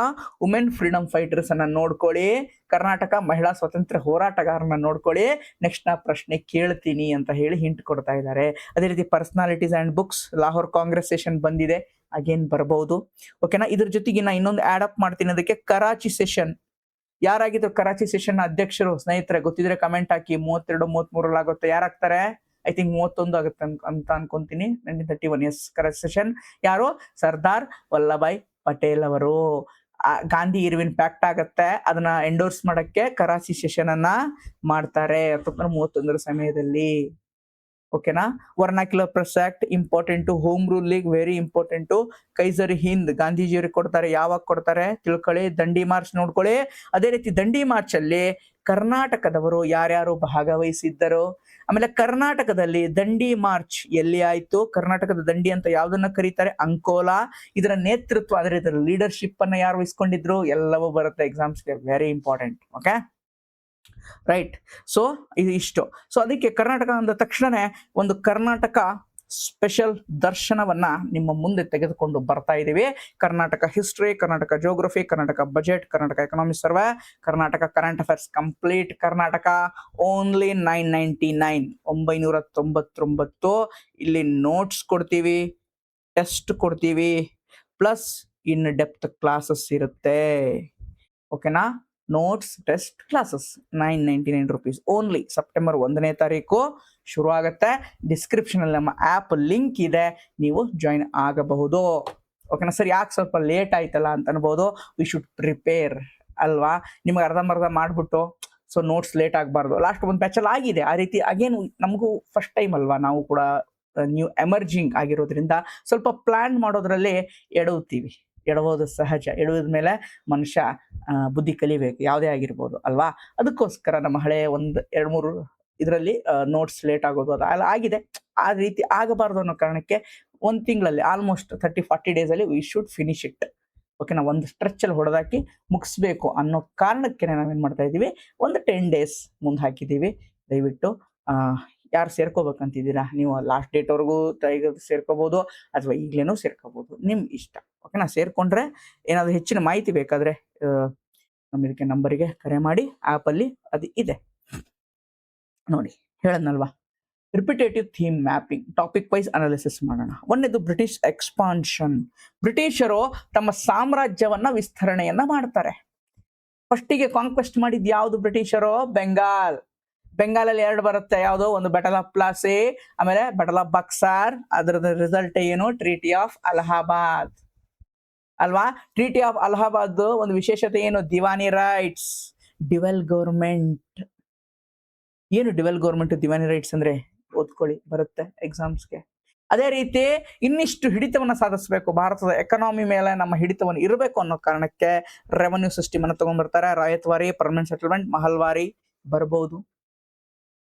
Speaker 1: ವುಮೆನ್ ಫ್ರೀಡಮ್ ಫೈಟರ್ಸ್ ಅನ್ನ ನೋಡ್ಕೊಳ್ಳಿ, ಕರ್ನಾಟಕ ಮಹಿಳಾ ಸ್ವಾತಂತ್ರ್ಯ ಹೋರಾಟಗಾರನ ನೋಡ್ಕೊಳ್ಳಿ. ನೆಕ್ಸ್ಟ್ ನಾ ಪ್ರಶ್ನೆ ಕೇಳ್ತೀನಿ ಅಂತ ಹೇಳಿ ಹಿಂಟ್ ಕೊಡ್ತಾ ಇದ್ದಾರೆ. ಅದೇ ರೀತಿ personalities and books, Lahore Congress session ಬಂದಿದೆ, ಅಗೇನ್ ಬರಬಹುದು. ಓಕೆನಾ, ಇದ್ರ ಜೊತೆಗೆ ನಾ ಇನ್ನೊಂದು ಆಡ್ ಅಪ್ ಮಾಡ್ತೀನಿ, ಅದಕ್ಕೆ ಕರಾಚಿ ಸೆಷನ್ ಯಾರಾಗಿದ್ರು ಕರಾಚಿ ಸೆಷನ್ ಅಧ್ಯಕ್ಷರು ಸ್ನೇಹಿತರೆ? ಗೊತ್ತಿದ್ರೆ ಕಮೆಂಟ್ ಹಾಕಿ. 32, 33 ಆಗುತ್ತೆ. ಯಾರಾಗ್ತಾರೆ? ಐ ಥಿಂಕ್ 31 ಆಗುತ್ತೆ ಅಂತ ಅನ್ಕೊಂತೀನಿ. 1931 ಎಸ್ ಕರಾಚಿ ಸೆಷನ್. ಯಾರು? ಸರ್ದಾರ್ ವಲ್ಲಭಾಯ್ ಪಟೇಲ್ ಅವರು. ಗಾಂಧಿ ಇರ್ವಿನ್ ಪ್ಯಾಕ್ಟ್ ಆಗತ್ತೆ, ಅದನ್ನ ಎಂಡೋರ್ಸ್ ಮಾಡಕ್ಕೆ ಕರಾಚಿ ಸೆಷನ್ ಅನ್ನ ಮಾಡ್ತಾರೆ 1931 ಸಮಯದಲ್ಲಿ. ಓಕೆನಾ? Vernacular press act important. Home rule league very important. Kaiser Hind ಗಾಂಧೀಜಿಯವ್ರಿಗೆ ಕೊಡ್ತಾರೆ. ಯಾವಾಗ ಕೊಡ್ತಾರೆ ತಿಳ್ಕೊಳ್ಳಿ. ದಂಡಿ ಮಾರ್ಚ್ ನೋಡ್ಕೊಳ್ಳಿ. ಅದೇ ರೀತಿ ದಂಡಿ ಮಾರ್ಚ್ ಅಲ್ಲಿ ಕರ್ನಾಟಕದವರು ಯಾರ್ಯಾರು ಭಾಗವಹಿಸಿದ್ದರು, ಆಮೇಲೆ ಕರ್ನಾಟಕದಲ್ಲಿ ದಂಡಿ ಮಾರ್ಚ್ ಎಲ್ಲಿ ಆಯ್ತು, ಕರ್ನಾಟಕದ ದಂಡಿ ಅಂತ ಯಾವ್ದನ್ನ ಕರೀತಾರೆ, ಅಂಕೋಲಾ. ಇದರ ನೇತೃತ್ವ ಅಂದ್ರೆ ಇದರ ಲೀಡರ್ಶಿಪ್ ಅನ್ನ ಯಾರು ವಹಿಸ್ಕೊಂಡಿದ್ರು, ಎಲ್ಲವೂ ಬರುತ್ತೆ ಎಕ್ಸಾಮ್ಸ್ಗೆ. Very important. Okay right. So ಇದು ಇಷ್ಟು. ಸೊ ಅದಕ್ಕೆ ಕರ್ನಾಟಕ ಅಂದ ತಕ್ಷಣನೇ ಒಂದು ಕರ್ನಾಟಕ ಸ್ಪೆಷಲ್ ದರ್ಶನವನ್ನ ನಿಮ್ಮ ಮುಂದೆ ತೆಗೆದುಕೊಂಡು ಬರ್ತಾ ಇದ್ದೀವಿ. Karnataka history, Karnataka geography, Karnataka budget, Karnataka economic survey, Karnataka current affairs complete. Karnataka only 999. ಇಲ್ಲಿ ನೋಟ್ಸ್ ಕೊಡ್ತೀವಿ, ಟೆಸ್ಟ್ ಕೊಡ್ತೀವಿ, ಪ್ಲಸ್ ಇನ್ ಡೆಪ್ತ್ ಕ್ಲಾಸಸ್ ಇರುತ್ತೆ. ಓಕೆನಾ? Notes, test, classes 999 rupees only. September 1ನೇ ತಾರೀಕು ಶುರು ಆಗತ್ತೆ. ಡಿಸ್ಕ್ರಿಪ್ಷನ್ ಅಲ್ಲಿ ನಮ್ಮ ಆಪ್ ಲಿಂಕ್ ಇದೆ, ನೀವು ಜಾಯಿನ್ ಆಗಬಹುದು. ಓಕೆನಾ ಸರ್? ಯಾಕೆ ಸ್ವಲ್ಪ ಲೇಟ್ ಆಯ್ತಲ್ಲ ಅಂತ ಅನ್ಬೋದು. ವಿ ಶುಡ್ ಪ್ರಿಪೇರ್ ಅಲ್ವಾ? ನಿಮ್ಗೆ ಅರ್ಧಂಬರ್ಧ ಮಾಡ್ಬಿಟ್ಟು ಸೊ ನೋಟ್ಸ್ ಲೇಟ್ ಆಗಬಾರ್ದು. ಲಾಸ್ಟ್ ಒಂದು ಬ್ಯಾಚಲ್ಲಿ ಆಗಿದೆ ಆ ರೀತಿ. ಅಗೇನ್ ನಮಗೂ ಫಸ್ಟ್ ಟೈಮ್ ಅಲ್ವಾ, ನಾವು ಕೂಡ ನ್ಯೂ ಎಮರ್ಜಿಂಗ್ ಆಗಿರೋದ್ರಿಂದ ಸ್ವಲ್ಪ ಪ್ಲಾನ್ ಮಾಡೋದ್ರಲ್ಲಿ ಎಡವುದು ಸಹಜ. ಎಡವಿದ ಮೇಲೆ ಮನುಷ್ಯ ಬುದ್ಧಿ ಕಲಿಬೇಕು, ಯಾವುದೇ ಆಗಿರ್ಬೋದು ಅಲ್ವಾ? ಅದಕ್ಕೋಸ್ಕರ ನಮ್ಮ ಹಳೆ 1-2-3 ಇದರಲ್ಲಿ ನೋಟ್ಸ್ ಲೇಟ್ ಆಗೋದು ಅದು ಆಗಿದೆ. ಆ ರೀತಿ ಆಗಬಾರ್ದು ಅನ್ನೋ ಕಾರಣಕ್ಕೆ 1 ತಿಂಗಳಲ್ಲಿ ಆಲ್ಮೋಸ್ಟ್ 30-40 ಡೇಸಲ್ಲಿ ವಿ ಶುಡ್ ಫಿನಿಶ್ ಇಟ್. ಓಕೆನಾ? ಒಂದು ಸ್ಟ್ರೆಚಲ್ಲಿ ಹೊಡೆದಾಕಿ ಮುಗಿಸ್ಬೇಕು ಅನ್ನೋ ಕಾರಣಕ್ಕೆ ನಾವೇನು ಮಾಡ್ತಾ ಇದ್ದೀವಿ, ಒಂದು 10 days ಮುಂದೆ ಹಾಕಿದ್ದೀವಿ. ದಯವಿಟ್ಟು ಯಾರು ಸೇರ್ಕೋಬೇಕಂತಿದ್ದೀರಾ ನೀವು ಲಾಸ್ಟ್ ಡೇಟ್ವರೆಗೂ ಸೇರ್ಕೋಬಹುದು, ಅಥವಾ ಈಗಲೇನೂ ಸೇರ್ಕೋಬಹುದು, ನಿಮ್ ಇಷ್ಟ. ಓಕೆನಾ? ಸೇರ್ಕೊಂಡ್ರೆ ಏನಾದರೂ ಹೆಚ್ಚಿನ ಮಾಹಿತಿ ಬೇಕಾದ್ರೆ ನಮ್ಮ ಇದಕ್ಕೆ ನಂಬರಿಗೆ ಕರೆ ಮಾಡಿ. ಆ್ಯಪಲ್ಲಿ ಅದು ಇದೆ ನೋಡಿ. ಹೇಳದ್ನಲ್ವಾ, repetitive theme mapping, topic wise analysis ಮಾಡೋಣ. ಒಂದೇದು ಬ್ರಿಟಿಷ್ ಎಕ್ಸ್ಪಾನ್ಷನ್. ಬ್ರಿಟಿಷರು ತಮ್ಮ ಸಾಮ್ರಾಜ್ಯವನ್ನ ವಿಸ್ತರಣೆಯನ್ನ ಮಾಡ್ತಾರೆ. ಫಸ್ಟಿಗೆ ಕಾಂಕ್ವೆಸ್ಟ್ ಮಾಡಿದ್ ಯಾವುದು ಬ್ರಿಟಿಷರು? ಬೆಂಗಾಲಲ್ಲಿ 2 ಬರುತ್ತೆ. ಯಾವುದು? ಒಂದು ಬ್ಯಾಟಲ್ ಆಫ್ ಪ್ಲಾಸಿ, ಆಮೇಲೆ ಬ್ಯಾಟಲ್ ಆಫ್ ಬಕ್ಸಾರ್. ಅದರದ ರಿಸಲ್ಟ್ ಏನು? ಟ್ರೀಟಿ ಆಫ್ ಅಲಹಾಬಾದ್ ಅಲ್ವಾ? ಟ್ರೀಟಿ ಆಫ್ ಅಲಹಾಬಾದ್ ಒಂದು ವಿಶೇಷತೆ ಏನು? Diwani rights, ಡಿವೆಲ್ government. ಏನು ಡಿವೆಲ್ ಗೌರ್ಮೆಂಟ್, ದಿವಾನಿ ರೈಟ್ಸ್ ಅಂದ್ರೆ? ಓದ್ಕೊಳ್ಳಿ, ಬರುತ್ತೆ ಎಕ್ಸಾಮ್ಸ್ಗೆ. ಅದೇ ರೀತಿ ಇನ್ನಿಷ್ಟು ಹಿಡಿತವನ್ನ ಸಾಧಿಸಬೇಕು, ಭಾರತದ ಎಕನಾಮಿ ಮೇಲೆ ನಮ್ಮ ಹಿಡಿತವನ್ನು ಇರಬೇಕು ಅನ್ನೋ ಕಾರಣಕ್ಕೆ ರೆವೆನ್ಯೂ ಸಿಸ್ಟಮ್ ಅನ್ನು ತಗೊಂಡ್ಬರ್ತಾರೆ. ರಾಯತ್ವಾರಿ, ಪರ್ಮನೆಂಟ್ ಸೆಟಲ್ಮೆಂಟ್, ಮಹಲ್ವಾರಿ ಬರ್ಬೋದು.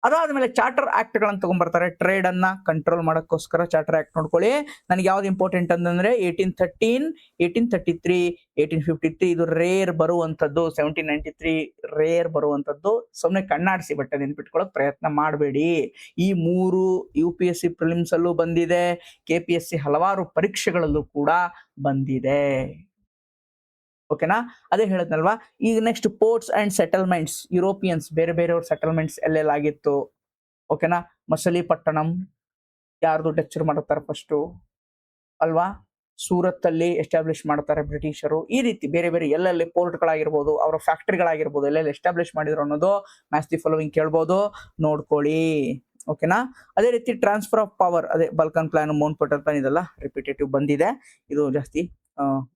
Speaker 1: ಅದಾದ್ಮೇಲೆ ಚಾರ್ಟರ್ ಆಕ್ಟ್ ಗಳನ್ನ ತಗೊಂಡ್ಬರ್ತಾರೆ. ಟ್ರೇಡ್ ಅನ್ನ ಕಂಟ್ರೋಲ್ ಮಾಡೋಕ್ಕೋಸ್ಕರ ಚಾರ್ಟರ್ ಆಕ್ಟ್ ನೋಡ್ಕೊಳ್ಳಿ. ನನಗೆ ಯಾವ್ದು ಇಂಪಾರ್ಟೆಂಟ್ ಅಂತಂದ್ರೆ 1813, 1833, 1853 ಇದು ರೇರ್ ಬರುವಂತದ್ದು. 1793 ರೇರ್ ಬರುವಂತದ್ದು. ಸುಮ್ಮನೆ ಕಣ್ಣಾಡಿಸಿ ಬಟ್ಟೆ ನೆನ್ಪಿಟ್ಕೊಳ್ಳೋಕೆ ಪ್ರಯತ್ನ ಮಾಡಬೇಡಿ. ಈ 3 UPSC ಪ್ರಿಲಿಮ್ಸ್ ಅಲ್ಲೂ ಬಂದಿದೆ, KPSC ಹಲವಾರು ಪರೀಕ್ಷೆಗಳಲ್ಲೂ ಕೂಡ ಬಂದಿದೆ. ಓಕೆನಾ? ಅದೇ ಹೇಳದ್ನಲ್ವಾ. ಈಗ next ports and settlements. Europeans ಬೇರೆ ಬೇರೆಯವ್ರ ಸೆಟಲ್ಮೆಂಟ್ಸ್ ಎಲ್ಲೆಲ್ಲಾಗಿತ್ತು. ಓಕೆನಾ? ಮಸಲಿಪಟ್ಟಣಂ ಯಾರ್ದು ಟೆಕ್ಚರ್ ಮಾಡುತ್ತಾರೆ ಫಸ್ಟು ಅಲ್ವಾ? ಸೂರತ್ ಅಲ್ಲಿ ಎಸ್ಟಾಬ್ಲಿಷ್ ಮಾಡ್ತಾರೆ ಬ್ರಿಟಿಷರು. ಈ ರೀತಿ ಬೇರೆ ಬೇರೆ ಎಲ್ಲೆಲ್ಲಿ ಪೋರ್ಟ್ಗಳಾಗಿರ್ಬೋದು, ಅವರ ಫ್ಯಾಕ್ಟ್ರಿಗಳಾಗಿರ್ಬೋದು, ಎಲ್ಲೆಲ್ಲಿ ಎಸ್ಟಾಬ್ಲಿಷ್ ಮಾಡಿದ್ರು ಅನ್ನೋದು ಮ್ಯಾಚ್ ದಿ ಫಾಲೋವಿಂಗ್ ಕೇಳ್ಬೋದು, ನೋಡ್ಕೊಳ್ಳಿ. ಓಕೆನಾ? ಅದೇ ರೀತಿ ಟ್ರಾನ್ಸ್ಫರ್ ಆಫ್ ಪವರ್, ಅದೇ ಬಲ್ಕನ್ ಪ್ಲಾನ್, ಮೌಂಟ್ ಪಟಲ್ ಪ್ಲಾನ್, ಇದೆಲ್ಲ ರಿಪಿಟೇಟಿವ್ ಬಂದಿದೆ. ಇದು ಜಾಸ್ತಿ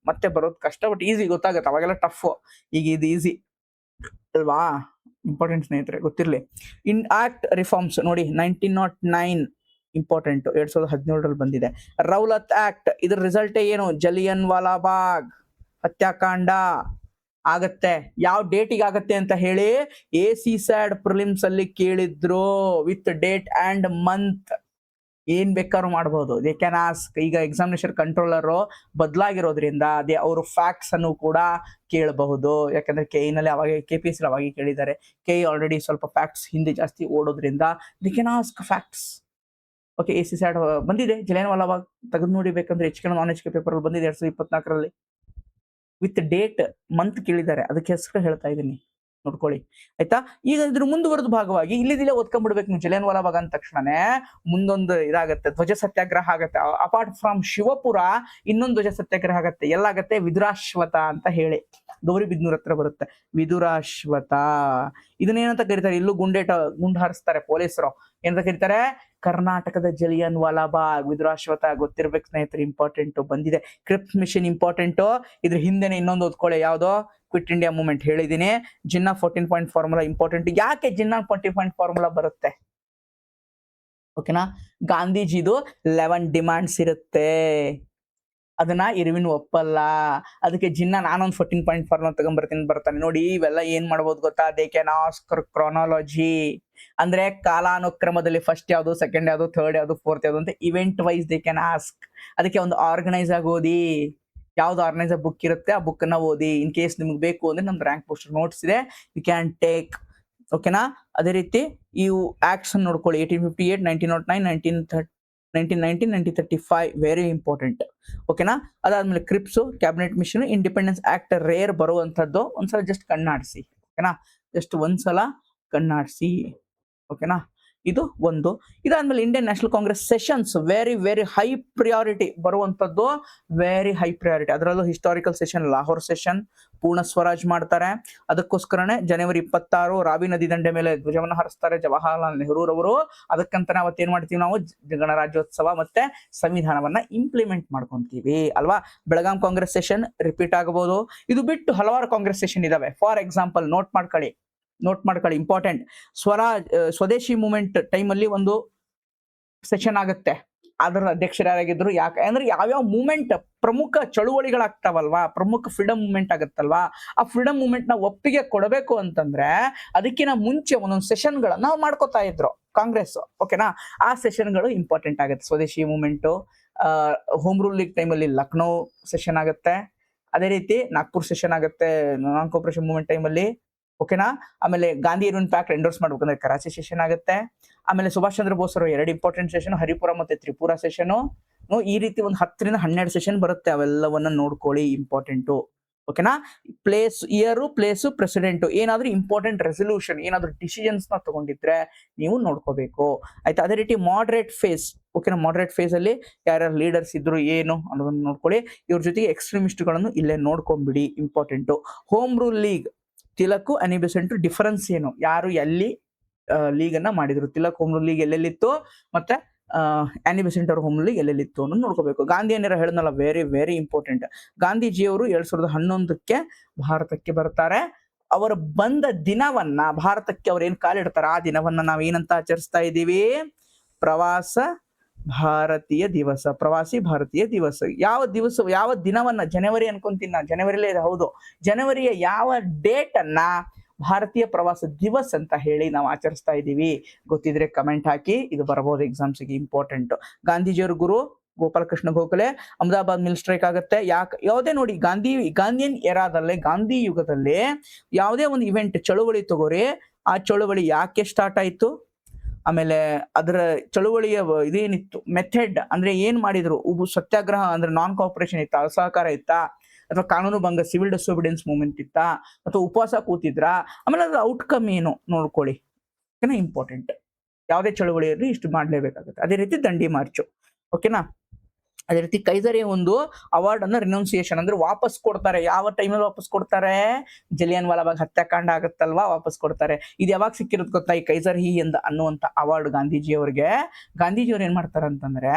Speaker 1: ಮತ್ತೆ ಬರೋದು ಕಷ್ಟ, ಬಟ್ ಈಸಿ ಗೊತ್ತಾಗುತ್ತೆ. ಅವಾಗೆಲ್ಲ ಟಫ್, ಈಗ ಇದು ಈಸಿ ಅಲ್ವಾ? ಇಂಪಾರ್ಟೆಂಟ್ ಸ್ನೇಹಿತರೆ, ಗೊತ್ತಿರಲಿ. ಇನ್ ಆಕ್ಟ್ ರಿಫಾರ್ಮ್ಸ್ ನೋಡಿ, 1909 ಇಂಪಾರ್ಟೆಂಟ್, 2017 ಬಂದಿದೆ. ರೌಲತ್ ಆಕ್ಟ್, ಇದ್ರ ರಿಸಲ್ಟ್ ಏನು? ಜಲಿಯನ್ ವಾಲಾ ಬಾಗ್ ಹತ್ಯಾಕಾಂಡ ಆಗತ್ತೆ. ಯಾವ ಡೇಟಿಗೆ ಆಗತ್ತೆ ಅಂತ ಹೇಳಿ ACSAT ಪ್ರಿಲಿಮ್ಸ್ ಅಲ್ಲಿ ಕೇಳಿದ್ರು, ವಿತ್ ಡೇಟ್ ಅಂಡ್ ಮಂತ್. ಏನ್ ಬೇಕಾದ್ರೂ ಮಾಡಬಹುದು, ದೇ ಕ್ಯಾನ್ ಆಸ್ಕ್. ಈಗ ಎಕ್ಸಾಮಿನೇಷನ್ ಕಂಟ್ರೋಲರ್ ಬದಲಾಗಿರೋದ್ರಿಂದ ಅದೇ ಅವರು ಫ್ಯಾಕ್ಟ್ಸ್ ಅನ್ನು ಕೂಡ ಕೇಳಬಹುದು. ಯಾಕಂದ್ರೆ KE ಅವಾಗ KPSC ಅವಾಗ ಕೇಳಿದ್ದಾರೆ. KE ಆಲ್ರೆಡಿ ಸ್ವಲ್ಪ ಫ್ಯಾಕ್ಟ್ಸ್ ಹಿಂದೆ ಜಾಸ್ತಿ ಓಡೋದ್ರಿಂದ they can ask facts. Okay, ACSAT ಬಂದಿದೆ. ಜಲಿಯನ್ ವಾಲಾ ಬಾಗ್ ತೆಗೆದು ನೋಡಿ ಬೇಕಂದ್ರೆ HK ನಾನ್ HK ಪೇಪರ್ ಅಲ್ಲಿ ಬಂದಿದೆ 2024 ವಿತ್ ಡೇಟ್ ಮಂತ್ ಕೇಳಿದ್ದಾರೆ. ಅದಕ್ಕೆ ಹೆಸರು ಹೇಳ್ತಾ ಇದ್ದೀನಿ. ನೋಡ್ಕೊಳ್ಳಿ ಆಯ್ತಾ. ಈಗ ಇದ್ರ ಮುಂದುವರೆದ ಭಾಗವಾಗಿ ಇಲ್ಲಿದಿಲ್ಲೇ ಓದ್ಕೊಂಡ್ಬಿಡ್ಬೇಕು ನೀವು. ಜಲಿಯನ್ ವಾಲಾ ಬಾಗ್ ಅಂದ ತಕ್ಷಣನೇ ಮುಂದೊಂದು ಇದಾಗತ್ತೆ, ಧ್ವಜ ಸತ್ಯಾಗ್ರಹ ಆಗತ್ತೆ. ಅಪಾರ್ಟ್ ಫ್ರಮ್ ಶಿವಪುರ ಇನ್ನೊಂದು ಧ್ವಜ ಸತ್ಯಾಗ್ರಹ ಆಗತ್ತೆ. ಎಲ್ಲಾಗತ್ತೆ? ವಿದುರಾಶ್ವತ ಅಂತ ಹೇಳಿ ಗೌರಿಬಿದ್ನೂರ್ ಹತ್ರ ಬರುತ್ತೆ ವಿದುರಾಶ್ವತ. ಇದನ್ನೇನಂತ ಕರೀತಾರೆ? ಇಲ್ಲೂ ಗುಂಡು ಹಾರಿಸ್ತಾರೆ ಪೊಲೀಸರು. ಏನಂತ ಕರೀತಾರೆ? ಕರ್ನಾಟಕದ ಜಲಿಯನ್ ವಾಲಾ ಬಾಗ್. ವಿದುರಾಶ್ವತ ಗೊತ್ತಿರ್ಬೇಕು ಸ್ನೇಹಿತರೆ, ಇಂಪಾರ್ಟೆಂಟ್ ಬಂದಿದೆ. Cripps mission important. ಇದ್ರ ಹಿಂದೆನೆ ಇನ್ನೊಂದು ಓದ್ಕೊಳ್ಳಿ, ಯಾವ್ದೋ ಕ್ವಿಟ್ ಇಂಡಿಯಾ ಮೂವ್ಮೆಂಟ್ ಹೇಳಿದೀನಿ. Jinnah 14 point formula important. ಯಾಕೆ ಜಿನ್ನಾ 14 ಪಾಯಿಂಟ್ ಫಾರ್ಮುಲಾ ಬರುತ್ತೆ? ಓಕೆನಾ, ಗಾಂಧೀಜಿದು 11 ಡಿಮ್ಯಾಂಡ್ಸ್ ಇರುತ್ತೆ, ಅದನ್ನ ಇರ್ವಿನ್ ಒಪ್ಪಲ್ಲ. ಅದಕ್ಕೆ ಜಿನ್ನಾ ನಾನೊಂದು 14 ಪಾಯಿಂಟ್ ಫಾರ್ಮುಲಾ ತಗೊಂಡ್ಬರ್ತೀನಿ ಬರ್ತಾನೆ. ನೋಡಿ ಇವೆಲ್ಲ ಏನ್ ಮಾಡ್ಬೋದು ಗೊತ್ತಾ? ದೇ ಕ್ಯಾನ್ ಆಸ್ಕ್ ಕ್ರಾನಾಲಜಿ, ಅಂದ್ರೆ ಕಾಲಾನುಕ್ರಮದಲ್ಲಿ ಫಸ್ಟ್ ಯಾವ್ದು, ಸೆಕೆಂಡ್ ಯಾವ್ದು, ಥರ್ಡ್ ಯಾವ್ದು, ಫೋರ್ತ್ ಯಾವ್ದು ಅಂತ event wise they can ask. ಅದಕ್ಕೆ ಒಂದು ಆರ್ಗನೈಸ್ ಆಗಿ ಓದಿ, ಯಾವ್ದು ಆರ್ಗನೈಸ್ ಬುಕ್ ಇರುತ್ತೆ ಆ ಬುಕ್ ಅನ್ನ ಓದಿ. ಇನ್ ಕೇಸ್ ನಿಮ್ಗೆ ಬೇಕು ಅಂದ್ರೆ ನಮ್ದು ರ್ಯಾಂಕ್ ಪೋಸ್ಟರ್ ನೋಟ್ಸ್ ಇದೆ, ಯು ಕ್ಯಾನ್ ಟೇಕ್. ಓಕೆನಾ, ಅದೇ ರೀತಿ ಇವು ಆಕ್ಟ್ಸ್ ನೋಡ್ಕೊಳ್ಳಿ. 1858, 1909, 1990, 1935 ವೆರಿ ಇಂಪಾರ್ಟೆಂಟ್. ಓಕೆನಾ, ಅದಾದ್ಮೇಲೆ Cripps, cabinet mission, independence act rare ಬರುವಂತದ್ದು. ಒಂದ್ಸಲ ಜಸ್ಟ್ ಕಣ್ಣಾಡಿಸಿ. ಓಕೆನಾ, ಜಸ್ಟ್ ಒಂದ್ಸಲ ಕಣ್ಣಾಡಿಸಿ. ಓಕೆನಾ, ಇದು ಒಂದು. ಇದಾದ್ಮೇಲೆ Indian National Congress sessions very very high priority ಬರುವಂತದ್ದು, ವೆರಿ ಹೈ ಪ್ರಿಯಾರಿಟಿ. ಅದರಲ್ಲೂ historical session Lahore session, Purna Swaraj ಮಾಡ್ತಾರೆ. ಅದಕ್ಕೋಸ್ಕರನೇ ಜನವರಿ 26 ರಾವಿ ನದಿ ದಂಡೆ ಮೇಲೆ ಧ್ವಜವನ್ನು ಹಾರಿಸ್ತಾರೆ ಜವಾಹರ್ಲಾಲ್ ನೆಹರೂರವರು. ಅದಕ್ಕಂತಾನೆ ಅವತ್ತೇನ್ ಮಾಡ್ತೀವಿ ನಾವು? ಗಣರಾಜ್ಯೋತ್ಸವ ಮತ್ತೆ ಸಂವಿಧಾನವನ್ನ ಇಂಪ್ಲಿಮೆಂಟ್ ಮಾಡ್ಕೊಂತೀವಿ ಅಲ್ವಾ. ಬೆಳಗಾಂ ಕಾಂಗ್ರೆಸ್ ಸೆಷನ್ ರಿಪೀಟ್ ಆಗಬಹುದು. ಇದು ಬಿಟ್ಟು ಹಲವಾರು ಕಾಂಗ್ರೆಸ್ ಸೆಷನ್ ಇದಾವೆ. ಫಾರ್ ಎಕ್ಸಾಂಪಲ್ ನೋಟ್ ಮಾಡ್ಕೊಳ್ಳಿ ಇಂಪಾರ್ಟೆಂಟ್. ಸ್ವದೇಶಿ ಮೂವ್ಮೆಂಟ್ ಟೈಮಲ್ಲಿ ಒಂದು ಸೆಷನ್ ಆಗುತ್ತೆ. ಅದರ ಅಧ್ಯಕ್ಷರು ಯಾರಾಗಿದ್ರು? ಯಾಕೆ ಅಂದ್ರೆ ಯಾವ್ಯಾವ ಮೂವ್ಮೆಂಟ್ ಪ್ರಮುಖ ಚಳುವಳಿಗಳಾಗ್ತಾವಲ್ವಾ, ಪ್ರಮುಖ ಫ್ರೀಡಮ್ ಮೂವ್ಮೆಂಟ್ ಆಗುತ್ತಲ್ವಾ, ಆ ಫ್ರೀಡಮ್ ಮೂವ್ಮೆಂಟ್ ನ ಒಪ್ಪಿಗೆ ಕೊಡಬೇಕು ಅಂತಂದ್ರೆ ಅದಕ್ಕಿಂತ ಮುಂಚೆ ಒಂದೊಂದು ಸೆಷನ್ಗಳನ್ನ ನಾವು ಮಾಡ್ಕೋತಾ ಇದ್ರು ಕಾಂಗ್ರೆಸ್. ಓಕೆನಾ, ಆ ಸೆಷನ್ಗಳು ಇಂಪಾರ್ಟೆಂಟ್ ಆಗುತ್ತೆ. ಸ್ವದೇಶಿ ಮೂವ್ಮೆಂಟ್, ಹೋಮ್ ರೂಲ್ ಲೀಗ್ ಟೈಮಲ್ಲಿ ಲಕ್ನೋ ಸೆಷನ್ ಆಗುತ್ತೆ. ಅದೇ ರೀತಿ ನಾಗ್ಪುರ್ ಸೆಷನ್ ಆಗುತ್ತೆ ನಾನ್ ಕೋಪರೇಷನ್ ಮೂವ್ಮೆಂಟ್ ಟೈಮಲ್ಲಿ. ಓಕೆನಾ, ಆಮೇಲೆ ಗಾಂಧಿ ಇರ್ವಿನ್ ಪ್ಯಾಕ್ಟ್ ಎಂಡೋರ್ಸ್ ಮಾಡ್ಬೇಕಂದ್ರೆ ಕರಾಚಿ ಸೆಷನ್ ಆಗುತ್ತೆ. ಆಮೇಲೆ ಸುಭಾಷ್ ಚಂದ್ರ ಬೋಸ್ ಅವರು 2 ಇಂಪಾರ್ಟೆಂಟ್ ಸೆಷನ್, ಹರಿಪುರ ಮತ್ತೆ ತ್ರಿಪುರಾ ಸೆಷನ್. ಈ ರೀತಿ ಒಂದು 10 ರಿಂದ 12 ಸೆಷನ್ ಬರುತ್ತೆ. ಅವೆಲ್ಲವನ್ನ ನೋಡ್ಕೊಳ್ಳಿ, ಇಂಪಾರ್ಟೆಂಟು. ಓಕೆನಾ, ಇಯರ್, ಪ್ಲೇಸ್, ಪ್ರೆಸಿಡೆಂಟ್, ಏನಾದ್ರೂ ಇಂಪಾರ್ಟೆಂಟ್ ರೆಸೊಲ್ಯೂಷನ್, ಏನಾದ್ರೂ ಡಿಸಿಷನ್ಸ್ ನ ತಗೊಂಡಿದ್ರೆ ನೀವು ನೋಡ್ಕೋಬೇಕು ಆಯ್ತಾ. ಅದೇ ರೀತಿ ಮಾಡರೇಟ್ ಫೇಸ್. ಓಕೆನಾ, ಮಾಡರೇಟ್ ಫೇಸ್ ಅಲ್ಲಿ ಯಾರ್ಯಾರು ಲೀಡರ್ಸ್ ಇದ್ರು ಏನು ಅನ್ನೋದನ್ನ ನೋಡ್ಕೊಳ್ಳಿ. ಇವ್ರ ಜೊತೆಗೆ ಎಕ್ಸ್ಟ್ರೀಮಿಸ್ಟ್ ಗಳನ್ನು ಇಲ್ಲೇ ನೋಡ್ಕೊಂಡ್ಬಿಡಿ, important. Home rule league, Tilak, Annie Besant difference ಏನು, ಯಾರು ಎಲ್ಲಿ ಲೀಗ್ ಅನ್ನ ಮಾಡಿದ್ರು? ತಿಲಕ್ ಹೋಮ್ ರೂಲ್ ಲೀಗ್ ಎಲ್ಲೆಲ್ಲಿತ್ತು, ಮತ್ತೆ ಆನಿ ಬೆಸೆಂಟ್ ಅವ್ರ ಹೋಮ್ ರೂಲ್ ಲೀಗ್ ಎಲ್ಲೆಲ್ಲಿತ್ತು ಅನ್ನೋದು ನೋಡ್ಕೋಬೇಕು. ಗಾಂಧಿಯನ್ನರ ಹೇಳಿದ್ನಲ್ಲ, ವೆರಿ ವೆರಿ ಇಂಪಾರ್ಟೆಂಟ್. ಗಾಂಧೀಜಿಯವರು 2011ಕ್ಕೆ ಭಾರತಕ್ಕೆ ಬರ್ತಾರೆ. ಅವರು ಬಂದ ದಿನವನ್ನ, ಭಾರತಕ್ಕೆ ಅವ್ರು ಏನ್ ಕಾಲಿಡ್ತಾರೆ ಆ ದಿನವನ್ನ ನಾವ್ ಏನಂತ ಆಚರಿಸ್ತಾ ಇದ್ದೀವಿ? ಪ್ರವಾಸ ಭಾರತೀಯ ದಿವಸ, ಪ್ರವಾಸಿ ಭಾರತೀಯ ದಿವಸ. ಯಾವ ದಿವಸ, ಯಾವ ದಿನವನ್ನ? ಜನವರಿ ಅನ್ಕೊಂತೀನಿ ನಾ, ಜನವರಿಲೇ ಇದೆ. ಹೌದು, ಜನವರಿಯ ಯಾವ ಡೇಟ್ ಅನ್ನ ಭಾರತೀಯ ಪ್ರವಾಸ ದಿವಸ್ ಅಂತ ಹೇಳಿ ನಾವು ಆಚರಿಸ್ತಾ ಇದ್ದೀವಿ? ಗೊತ್ತಿದ್ರೆ ಕಮೆಂಟ್ ಹಾಕಿ, ಇದು ಬರಬಹುದು ಎಕ್ಸಾಮ್ಸ್ಗೆ, ಇಂಪಾರ್ಟೆಂಟ್. ಗಾಂಧೀಜಿಯವರ ಗುರು ಗೋಪಾಲಕೃಷ್ಣ ಗೋಖಲೆ. ಅಹಮದಾಬಾದ್ ಮಿಲ್ ಸ್ಟ್ರೈಕ್ ಆಗುತ್ತೆ. ಯಾವುದೇ ನೋಡಿ, ಗಾಂಧಿಯನ್ ಎರಾದಲ್ಲಿ, ಗಾಂಧಿ ಯುಗದಲ್ಲಿ ಯಾವುದೇ ಒಂದು ಇವೆಂಟ್, ಚಳುವಳಿ ತಗೋರಿ, ಆ ಚಳುವಳಿ ಯಾಕೆ ಸ್ಟಾರ್ಟ್ ಆಯ್ತು, ಆಮೇಲೆ ಅದರ ಚಳುವಳಿಯ ಇದೇನಿತ್ತು ಮೆಥಡ್, ಅಂದ್ರೆ ಏನ್ ಮಾಡಿದ್ರು? ಸತ್ಯಾಗ್ರಹ ಅಂದ್ರೆ ನಾನ್ ಕೋಆಪರೇಷನ್ ಇತ್ತಾ, ಅಸಹಕಾರ ಇತ್ತಾ, ಅಥವಾ ಕಾನೂನು ಭಂಗ ಸಿವಿಲ್ ಡಿಸೋಬಿಡಿಯನ್ಸ್ ಮೂವ್ಮೆಂಟ್ ಇತ್ತಾ, ಅಥವಾ ಉಪವಾಸ ಕೂತಿದ್ರ? ಆಮೇಲೆ ಅದ್ರ ಔಟ್ಕಮ್ ಏನು ನೋಡ್ಕೊಳ್ಳಿ, ಓಕೆನಾ, ಇಂಪಾರ್ಟೆಂಟ್. ಯಾವುದೇ ಚಳುವಳಿಯಲ್ಲಿ ಇಷ್ಟು ಮಾಡ್ಲೇಬೇಕಾಗುತ್ತೆ. ಅದೇ ರೀತಿ ದಂಡಿ ಮಾರ್ಚು. ಓಕೆನಾ, ಅದೇ ರೀತಿ ಕೈಸರಿ ಒಂದು ಅವಾರ್ಡ್ ಅನ್ನ ರಿನೌನ್ಸಿಯೇಷನ್ ಅಂದ್ರೆ ವಾಪಸ್ ಕೊಡ್ತಾರೆ. ಯಾವ ಟೈಮಲ್ಲಿ ವಾಪಸ್ ಕೊಡ್ತಾರೆ? ಜಲಿಯನ್ ವಾಲಾ ಬಾಗ್ ಹತ್ಯಾಕಾಂಡ ಆಗುತ್ತಲ್ವಾ, ವಾಪಸ್ ಕೊಡ್ತಾರೆ. ಇದು ಯಾವಾಗ ಸಿಕ್ಕಿರೋದು ಗೊತ್ತಾ? ಈ ಕೈಸರ್ ಹಿ ಎಂದ ಅನ್ನುವಂತ ಅವಾರ್ಡ್ ಗಾಂಧೀಜಿಯವರಿಗೆ. ಗಾಂಧೀಜಿಯವ್ರು ಏನ್ ಮಾಡ್ತಾರ ಅಂತಂದ್ರೆ,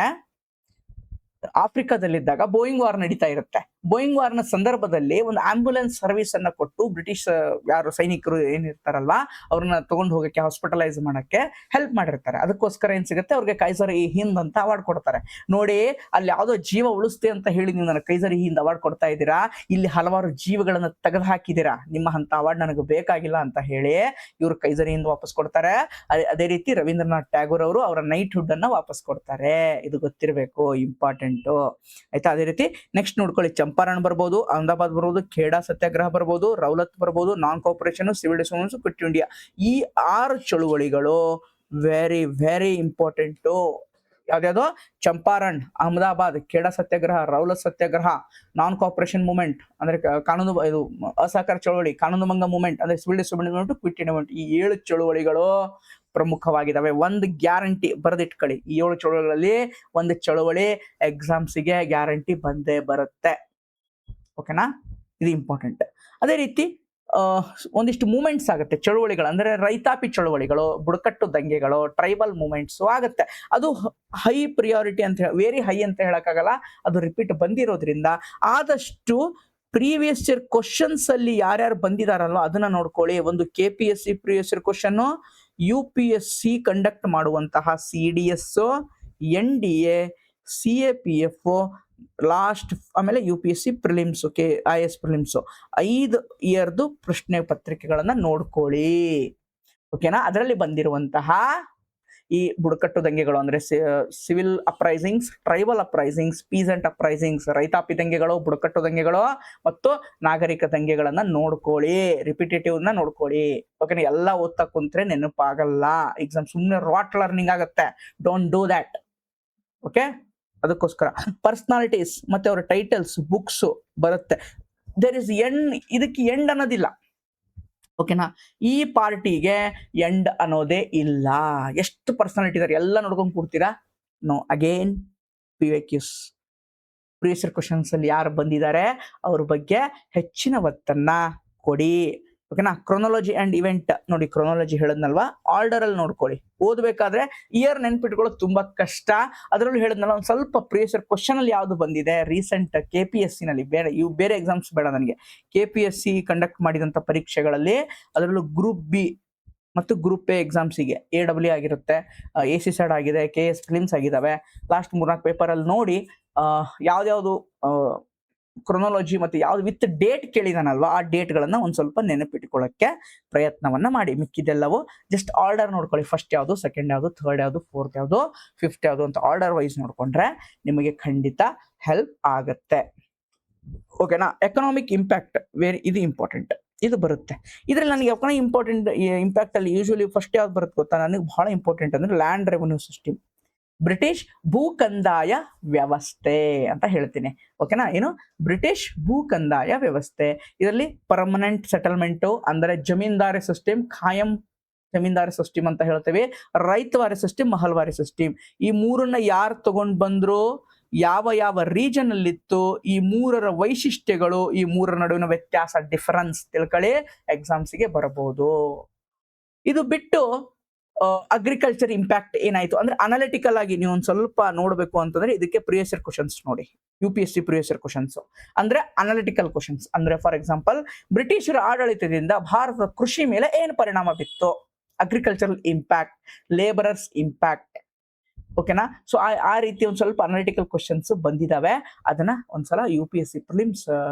Speaker 1: ಆಫ್ರಿಕಾದಲ್ಲಿದ್ದಾಗ ಬೋಯಿಂಗ್ ವಾರ್ ನಡೀತಾ ಇರುತ್ತೆ. ಬೋಯಿಂಗ್ ವಾರ್ನ ಸಂದರ್ಭದಲ್ಲಿ ಒಂದು ಆಂಬ್ಯುಲೆನ್ಸ್ ಸರ್ವಿಸ್ ಅನ್ನ ಕೊಟ್ಟು ಬ್ರಿಟಿಷ್ ಯಾರು ಸೈನಿಕರು ಏನಿರ್ತಾರಲ್ವಾ ಅವ್ರನ್ನ ತಗೊಂಡು ಹೋಗಕ್ಕೆ, ಹಾಸ್ಪಿಟಲೈಸ್ ಮಾಡಕ್ಕೆ ಹೆಲ್ಪ್ ಮಾಡಿರ್ತಾರೆ. ಅದಕ್ಕೋಸ್ಕರ ಏನ್ ಸಿಗುತ್ತೆ ಅವ್ರಿಗೆ ಕೈಸರ್ ಇ ಹಿಂದ್ ಅಂತ ಅವಾರ್ಡ್ ಕೊಡ್ತಾರೆ. ನೋಡಿ, ಅಲ್ಲಿ ಯಾವ್ದೋ ಜೀವ ಉಳಿಸ್ತೆ ಅಂತ ಹೇಳಿ ನೀವು ನನಗೆ ಕೈಸರ್ ಇ ಹಿಂದ್ ಅವಾರ್ಡ್ ಕೊಡ್ತಾ ಇದ್ದೀರಾ, ಇಲ್ಲಿ ಹಲವಾರು ಜೀವಗಳನ್ನ ತೆಗೆದು ಹಾಕಿದ್ದೀರಾ, ನಿಮ್ಮ ಅಂತ ಅವಾರ್ಡ್ ನನಗೆ ಬೇಕಾಗಿಲ್ಲ ಅಂತ ಹೇಳಿ ಇವ್ರು ಕೈಸರ್ ಇ ಹಿಂದ್ ವಾಪಸ್ ಕೊಡ್ತಾರೆ. ಅದೇ ರೀತಿ ರವೀಂದ್ರನಾಥ್ ಟ್ಯಾಗೋರ್ ಅವರು ಅವರ ನೈಟ್ ಹುಡ್ ಅನ್ನ ವಾಪಸ್ ಕೊಡ್ತಾರೆ. ಇದು ಗೊತ್ತಿರಬೇಕು, ಇಂಪಾರ್ಟೆಂಟ್ ಆಯ್ತಾ. ಅದೇ ರೀತಿ ನೆಕ್ಸ್ಟ್ ನೋಡ್ಕೊಳ್ಳಿ, ಚಂಪಾರಣ್ ಬರ್ಬೋದು, ಅಹಮದಾಬಾದ್ ಬರ್ಬೋದು, ಖೇಡಾ ಸತ್ಯಾಗ್ರಹ ಬರ್ಬೋದು, ರೌಲತ್ ಬರ್ಬೋದು, non cooperation, civil disobedience, quit India. ಈ 6 ಚಳುವಳಿಗಳು ವೆರಿ ವೆರಿ ಇಂಪಾರ್ಟೆಂಟು. ಯಾವ್ದ್ಯಾವ್ದು Champaran, Ahmedabad, Kheda Satyagraha, Rowlatt Satyagraha, non cooperation movement ಅಂದ್ರೆ ಕಾನೂನು ಇದು ಅಸಹಕಾರ ಚಳವಳಿ, ಕಾನೂನು ಭಂಗ ಮೂವ್ಮೆಂಟ್ ಅಂದ್ರೆ civil disobedience movement, quit India movement. ಈ 7 ಚಳುವಳಿಗಳು ಪ್ರಮುಖವಾಗಿದ್ದಾವೆ. ಒಂದು ಗ್ಯಾರಂಟಿ ಬರೆದಿಟ್ಕೊಳ್ಳಿ, ಈ 7 ಚಳುವಳಿಗಳಲ್ಲಿ ಒಂದು ಚಳುವಳಿ ಎಕ್ಸಾಮ್ಸ್ಗೆ ಗ್ಯಾರಂಟಿ ಬಂದೇ ಬರುತ್ತೆ. ಓಕೆನಾ, ಇದು ಇಂಪಾರ್ಟೆಂಟ್. ಅದೇ ರೀತಿ ಒಂದಿಷ್ಟು ಮೂವ್ಮೆಂಟ್ಸ್ ಆಗುತ್ತೆ, ಚಳುವಳಿಗಳು ಅಂದ್ರೆ ರೈತಾಪಿ ಚಳುವಳಿಗಳು, ಬುಡಕಟ್ಟು ದಂಗೆಗಳು, ಟ್ರೈಬಲ್ ಮೂವ್ಮೆಂಟ್ಸ್ ಆಗುತ್ತೆ. ಅದು ಹೈ ಪ್ರಿಯಾರಿಟಿ ಅಂತ ಹೇಳಿ, ವೆರಿ ಹೈ ಅಂತ ಹೇಳಕ್ಕಾಗಲ್ಲ, ಅದು ರಿಪೀಟ್ ಬಂದಿರೋದ್ರಿಂದ ಆದಷ್ಟು ಪ್ರೀವಿಯಸ್ ಇಯರ್ ಕ್ವಶನ್ಸ್ ಅಲ್ಲಿ ಯಾರ್ಯಾರು ಬಂದಿದಾರಲ್ವ ಅದನ್ನ ನೋಡ್ಕೊಳ್ಳಿ. ಒಂದು KPSC previous year question, UPSC conduct ಮಾಡುವಂತಹ CDS, NDA, CAPF, ಲಾಸ್ಟ್ ಆಮೇಲೆ UPSC ಪ್ರಿಲಿಮ್ಸ್, IAS ಪ್ರಿಲಿಮ್ಸ್ 5 ಇಯರ್ದು ಪ್ರಶ್ನೆ ಪತ್ರಿಕೆಗಳನ್ನ ನೋಡ್ಕೊಳ್ಳಿ. ಓಕೆನಾ, ಅದರಲ್ಲಿ ಬಂದಿರುವಂತಹ ಈ ಬುಡಕಟ್ಟು ದಂಗೆಗಳು ಅಂದ್ರೆ ಸಿವಿಲ್ ಅಪ್ರೈಸಿಂಗ್ಸ್, ಟ್ರೈಬಲ್ ಅಪ್ರೈಸಿಂಗ್ಸ್, ಪೀಸೆಂಟ್ ಅಪ್ರೈಸಿಂಗ್ಸ್, ರೈತಾಪಿ ದಂಗೆಗಳು, ಬುಡಕಟ್ಟು ದಂಗೆಗಳು ಮತ್ತು ನಾಗರಿಕ ದಂಗೆಗಳನ್ನ ನೋಡ್ಕೊಳ್ಳಿ. ರಿಪಿಟೇಟಿವ್ ನ ನೋಡ್ಕೊಳ್ಳಿ. ಓಕೆನಾ, ಎಲ್ಲ ಓದ್ತಾ ಕುಂತ್ರೆ ನೆನಪಾಗಲ್ಲ, ಎಕ್ಸಾಮ್ ಸುಮ್ಮನೆ ರಾಟ್ ಲರ್ನಿಂಗ್ ಆಗುತ್ತೆ. Don't do that. ಓಕೆ, ಅದಕ್ಕೋಸ್ಕರ ಪರ್ಸನಾಲಿಟೀಸ್ ಮತ್ತೆ ಅವರ ಟೈಟಲ್ಸ್, ಬುಕ್ಸ್ ಬರುತ್ತೆ. ದೇರ್ ಇಸ್ ಎಂಡ್, ಇದಕ್ಕೆ ಎಂಡ್ ಅನ್ನೋದಿಲ್ಲ. ಓಕೆನಾ, ಈ ಪಾರ್ಟಿಗೆ ಎಂಡ್ ಅನ್ನೋದೇ ಇಲ್ಲ. ಎಷ್ಟು ಪರ್ಸನಾಲಿಟಿ ಇದಾರೆ ಎಲ್ಲ ನೋಡ್ಕೊಂಡು ಕೂಡ್ತೀರಾ? No. Again PYQs, previous year questions ಅಲ್ಲಿ ಯಾರು ಬಂದಿದ್ದಾರೆ ಅವ್ರ ಬಗ್ಗೆ ಹೆಚ್ಚಿನ ಒತ್ತನ್ನ ಕೊಡಿ. ಓಕೆನಾ, ಕ್ರೊನಾಲಜಿ ಅಂಡ್ ಇವೆಂಟ್ ನೋಡಿ, ಕ್ರೊನಾಲಜಿ ಹೇಳದ್ನಲ್ವಾ, ಆರ್ಡರ್ ಅಲ್ಲಿ ನೋಡ್ಕೊಳ್ಳಿ. ಓದ್ಬೇಕಾದ್ರೆ ಇಯರ್ ನೆನ್ಪಿಟ್ಕೊಳ್ಳೋದು ತುಂಬಾ ಕಷ್ಟ. ಅದರಲ್ಲೂ ಹೇಳದ್ನಲ್ಲ, ಒಂದ್ ಸ್ವಲ್ಪ ಪ್ರೀವಿಯಸ್ ಇಯರ್ ಕ್ವಶನ್ ಅಲ್ಲಿ ಯಾವ್ದು ಬಂದಿದೆ ರೀಸೆಂಟ್ KPSC ನಲ್ಲಿ, ಬೇರೆ ಎಕ್ಸಾಮ್ಸ್ ಬೇಡ ನನಗೆ, KPSC ಕಂಡಕ್ಟ್ ಮಾಡಿದಂತ ಪರೀಕ್ಷೆಗಳಲ್ಲಿ, ಅದರಲ್ಲೂ ಗ್ರೂಪ್ B ಮತ್ತು ಗ್ರೂಪ್ A ಎಕ್ಸಾಮ್ಸಿಗೆ AW ಆಗಿರುತ್ತೆ, ACSAT ಆಗಿದೆ, KS ಫಿಲಿಮ್ಸ್ ಆಗಿದಾವೆ. ಲಾಸ್ಟ್ 3-4 ಪೇಪರ್ ಅಲ್ಲಿ ನೋಡಿ ಯಾವ್ದ್ಯಾವ್ದು ಕ್ರೊನಾಲಜಿ ಮತ್ತೆ ಯಾವ್ದು ವಿತ್ ಡೇಟ್ ಕೇಳಿದಾನಲ್ವಾ, ಆ ಡೇಟ್ಗಳನ್ನ ಒಂದ್ ಸ್ವಲ್ಪ ನೆನಪಿಟ್ಕೊಳ್ಳಕ್ಕೆ ಪ್ರಯತ್ನವನ್ನ ಮಾಡಿ. ಮಿಕ್ಕಿದೆಲ್ಲವೂ ಜಸ್ಟ್ ಆರ್ಡರ್ ನೋಡ್ಕೊಳ್ಳಿ. ಫಸ್ಟ್ ಯಾವ್ದು, ಸೆಕೆಂಡ್ ಯಾವ್ದು, ಥರ್ಡ್ ಯಾವ್ದು, ಫೋರ್ತ್ ಯಾವ್ದು, ಫಿಫ್ತ್ ಯಾವ್ದು ಅಂತ ಆರ್ಡರ್ ವೈಸ್ ನೋಡ್ಕೊಂಡ್ರೆ ನಿಮಗೆ ಖಂಡಿತ ಹೆಲ್ಪ್ ಆಗತ್ತೆ. ಓಕೆನಾ, ಎಕನಾಮಿಕ್ ಇಂಪ್ಯಾಕ್ಟ್ ಇದು ಇಂಪಾರ್ಟೆಂಟ್, ಇದು ಬರುತ್ತೆ. ಇದ್ರಲ್ಲಿ ನನಗೆ ಎಕನಾಮಿಕ್ ಇಂಪ್ಯಾಕ್ಟ್ ಅಲ್ಲಿ ಯೂಶುವಲಿ ಫಸ್ಟ್ ಯಾವ್ದು ಬರುತ್ತೆ ಗೊತ್ತಾ, ನನಗೆ ಬಹಳ ಇಂಪಾರ್ಟೆಂಟ್ ಅಂದ್ರೆ ಲ್ಯಾಂಡ್ ರೆವೆನ್ಯೂ ಸಿಸ್ಟಮ್, ಬ್ರಿಟಿಷ್ ಭೂ ಕಂದಾಯ ವ್ಯವಸ್ಥೆ ಅಂತ ಹೇಳ್ತೀನಿ. ಓಕೆನಾ, ಏನು ಬ್ರಿಟಿಷ್ ಭೂ ಕಂದಾಯ ವ್ಯವಸ್ಥೆ. ಇದರಲ್ಲಿ ಪರ್ಮನೆಂಟ್ ಸೆಟಲ್ಮೆಂಟ್ ಅಂದ್ರೆ ಜಮೀನ್ದಾರಿ ಸಿಸ್ಟಮ್, ಖಾಯಂ ಜಮೀನ್ದಾರಿ ಸಿಸ್ಟಮ್ ಅಂತ ಹೇಳ್ತೇವೆ, ರೈತವಾರಿ ಸಿಸ್ಟಮ್, ಮಹಲ್ವಾರಿ ಸಿಸ್ಟಮ್. ಈ ಮೂರನ್ನ ಯಾರು ತಗೊಂಡ್ ಬಂದ್ರು, ಯಾವ ಯಾವ ರೀಜನ್ ಅಲ್ಲಿತ್ತು, ಈ ಮೂರರ ವೈಶಿಷ್ಟ್ಯಗಳು, ಈ ಮೂರರ ನಡುವಿನ ವ್ಯತ್ಯಾಸ, ಡಿಫರೆನ್ಸ್ ತಿಳ್ಕೊಳ್ಳಿ, ಎಕ್ಸಾಮ್ಸ್ಗೆ ಬರಬಹುದು. ಇದು ಬಿಟ್ಟು ಅಗ್ರಿಕಲ್ಚರ್ ಇಂಪ್ಯಾಕ್ಟ್ ಏನಾಯ್ತು ಅಂದ್ರೆ ಅನಾಲಿಟಿಕಲ್ ಆಗಿ ನೀವು ಒಂದ್ ಸ್ವಲ್ಪ ನೋಡ್ಬೇಕು ಅಂತಂದ್ರೆ ಇದಕ್ಕೆ ಪ್ರೀವಿಯಸ್ ಇಯರ್ ಕ್ವಶನ್ಸ್ ನೋಡಿ. UPSC ಪ್ರೀವಿಯಸ್ ಇಯರ್ ಕ್ವಶನ್ಸ್ ಅಂದ್ರೆ ಅನಾಲಿಟಿಕಲ್ ಕ್ವಶನ್ಸ್. ಅಂದ್ರೆ ಫಾರ್ ಎಕ್ಸಾಂಪಲ್, ಬ್ರಿಟಿಷರ ಆಡಳಿತದಿಂದ ಭಾರತದ ಕೃಷಿ ಮೇಲೆ ಏನು ಪರಿಣಾಮ ಬಿತ್ತು, ಅಗ್ರಿಕಲ್ಚರಲ್ ಇಂಪ್ಯಾಕ್ಟ್, ಲೇಬರರ್ಸ್ ಇಂಪ್ಯಾಕ್ಟ್. ಓಕೆನಾ, ಸೊ ಆ ರೀತಿ ಒಂದ್ ಸ್ವಲ್ಪ ಅನಾಲಿಟಿಕಲ್ ಕ್ವಶನ್ಸ್ ಬಂದಿದಾವೆ. ಅದನ್ನ ಒಂದ್ಸಲ UPSC ಪ್ರಿಲಿಮ್ಸ್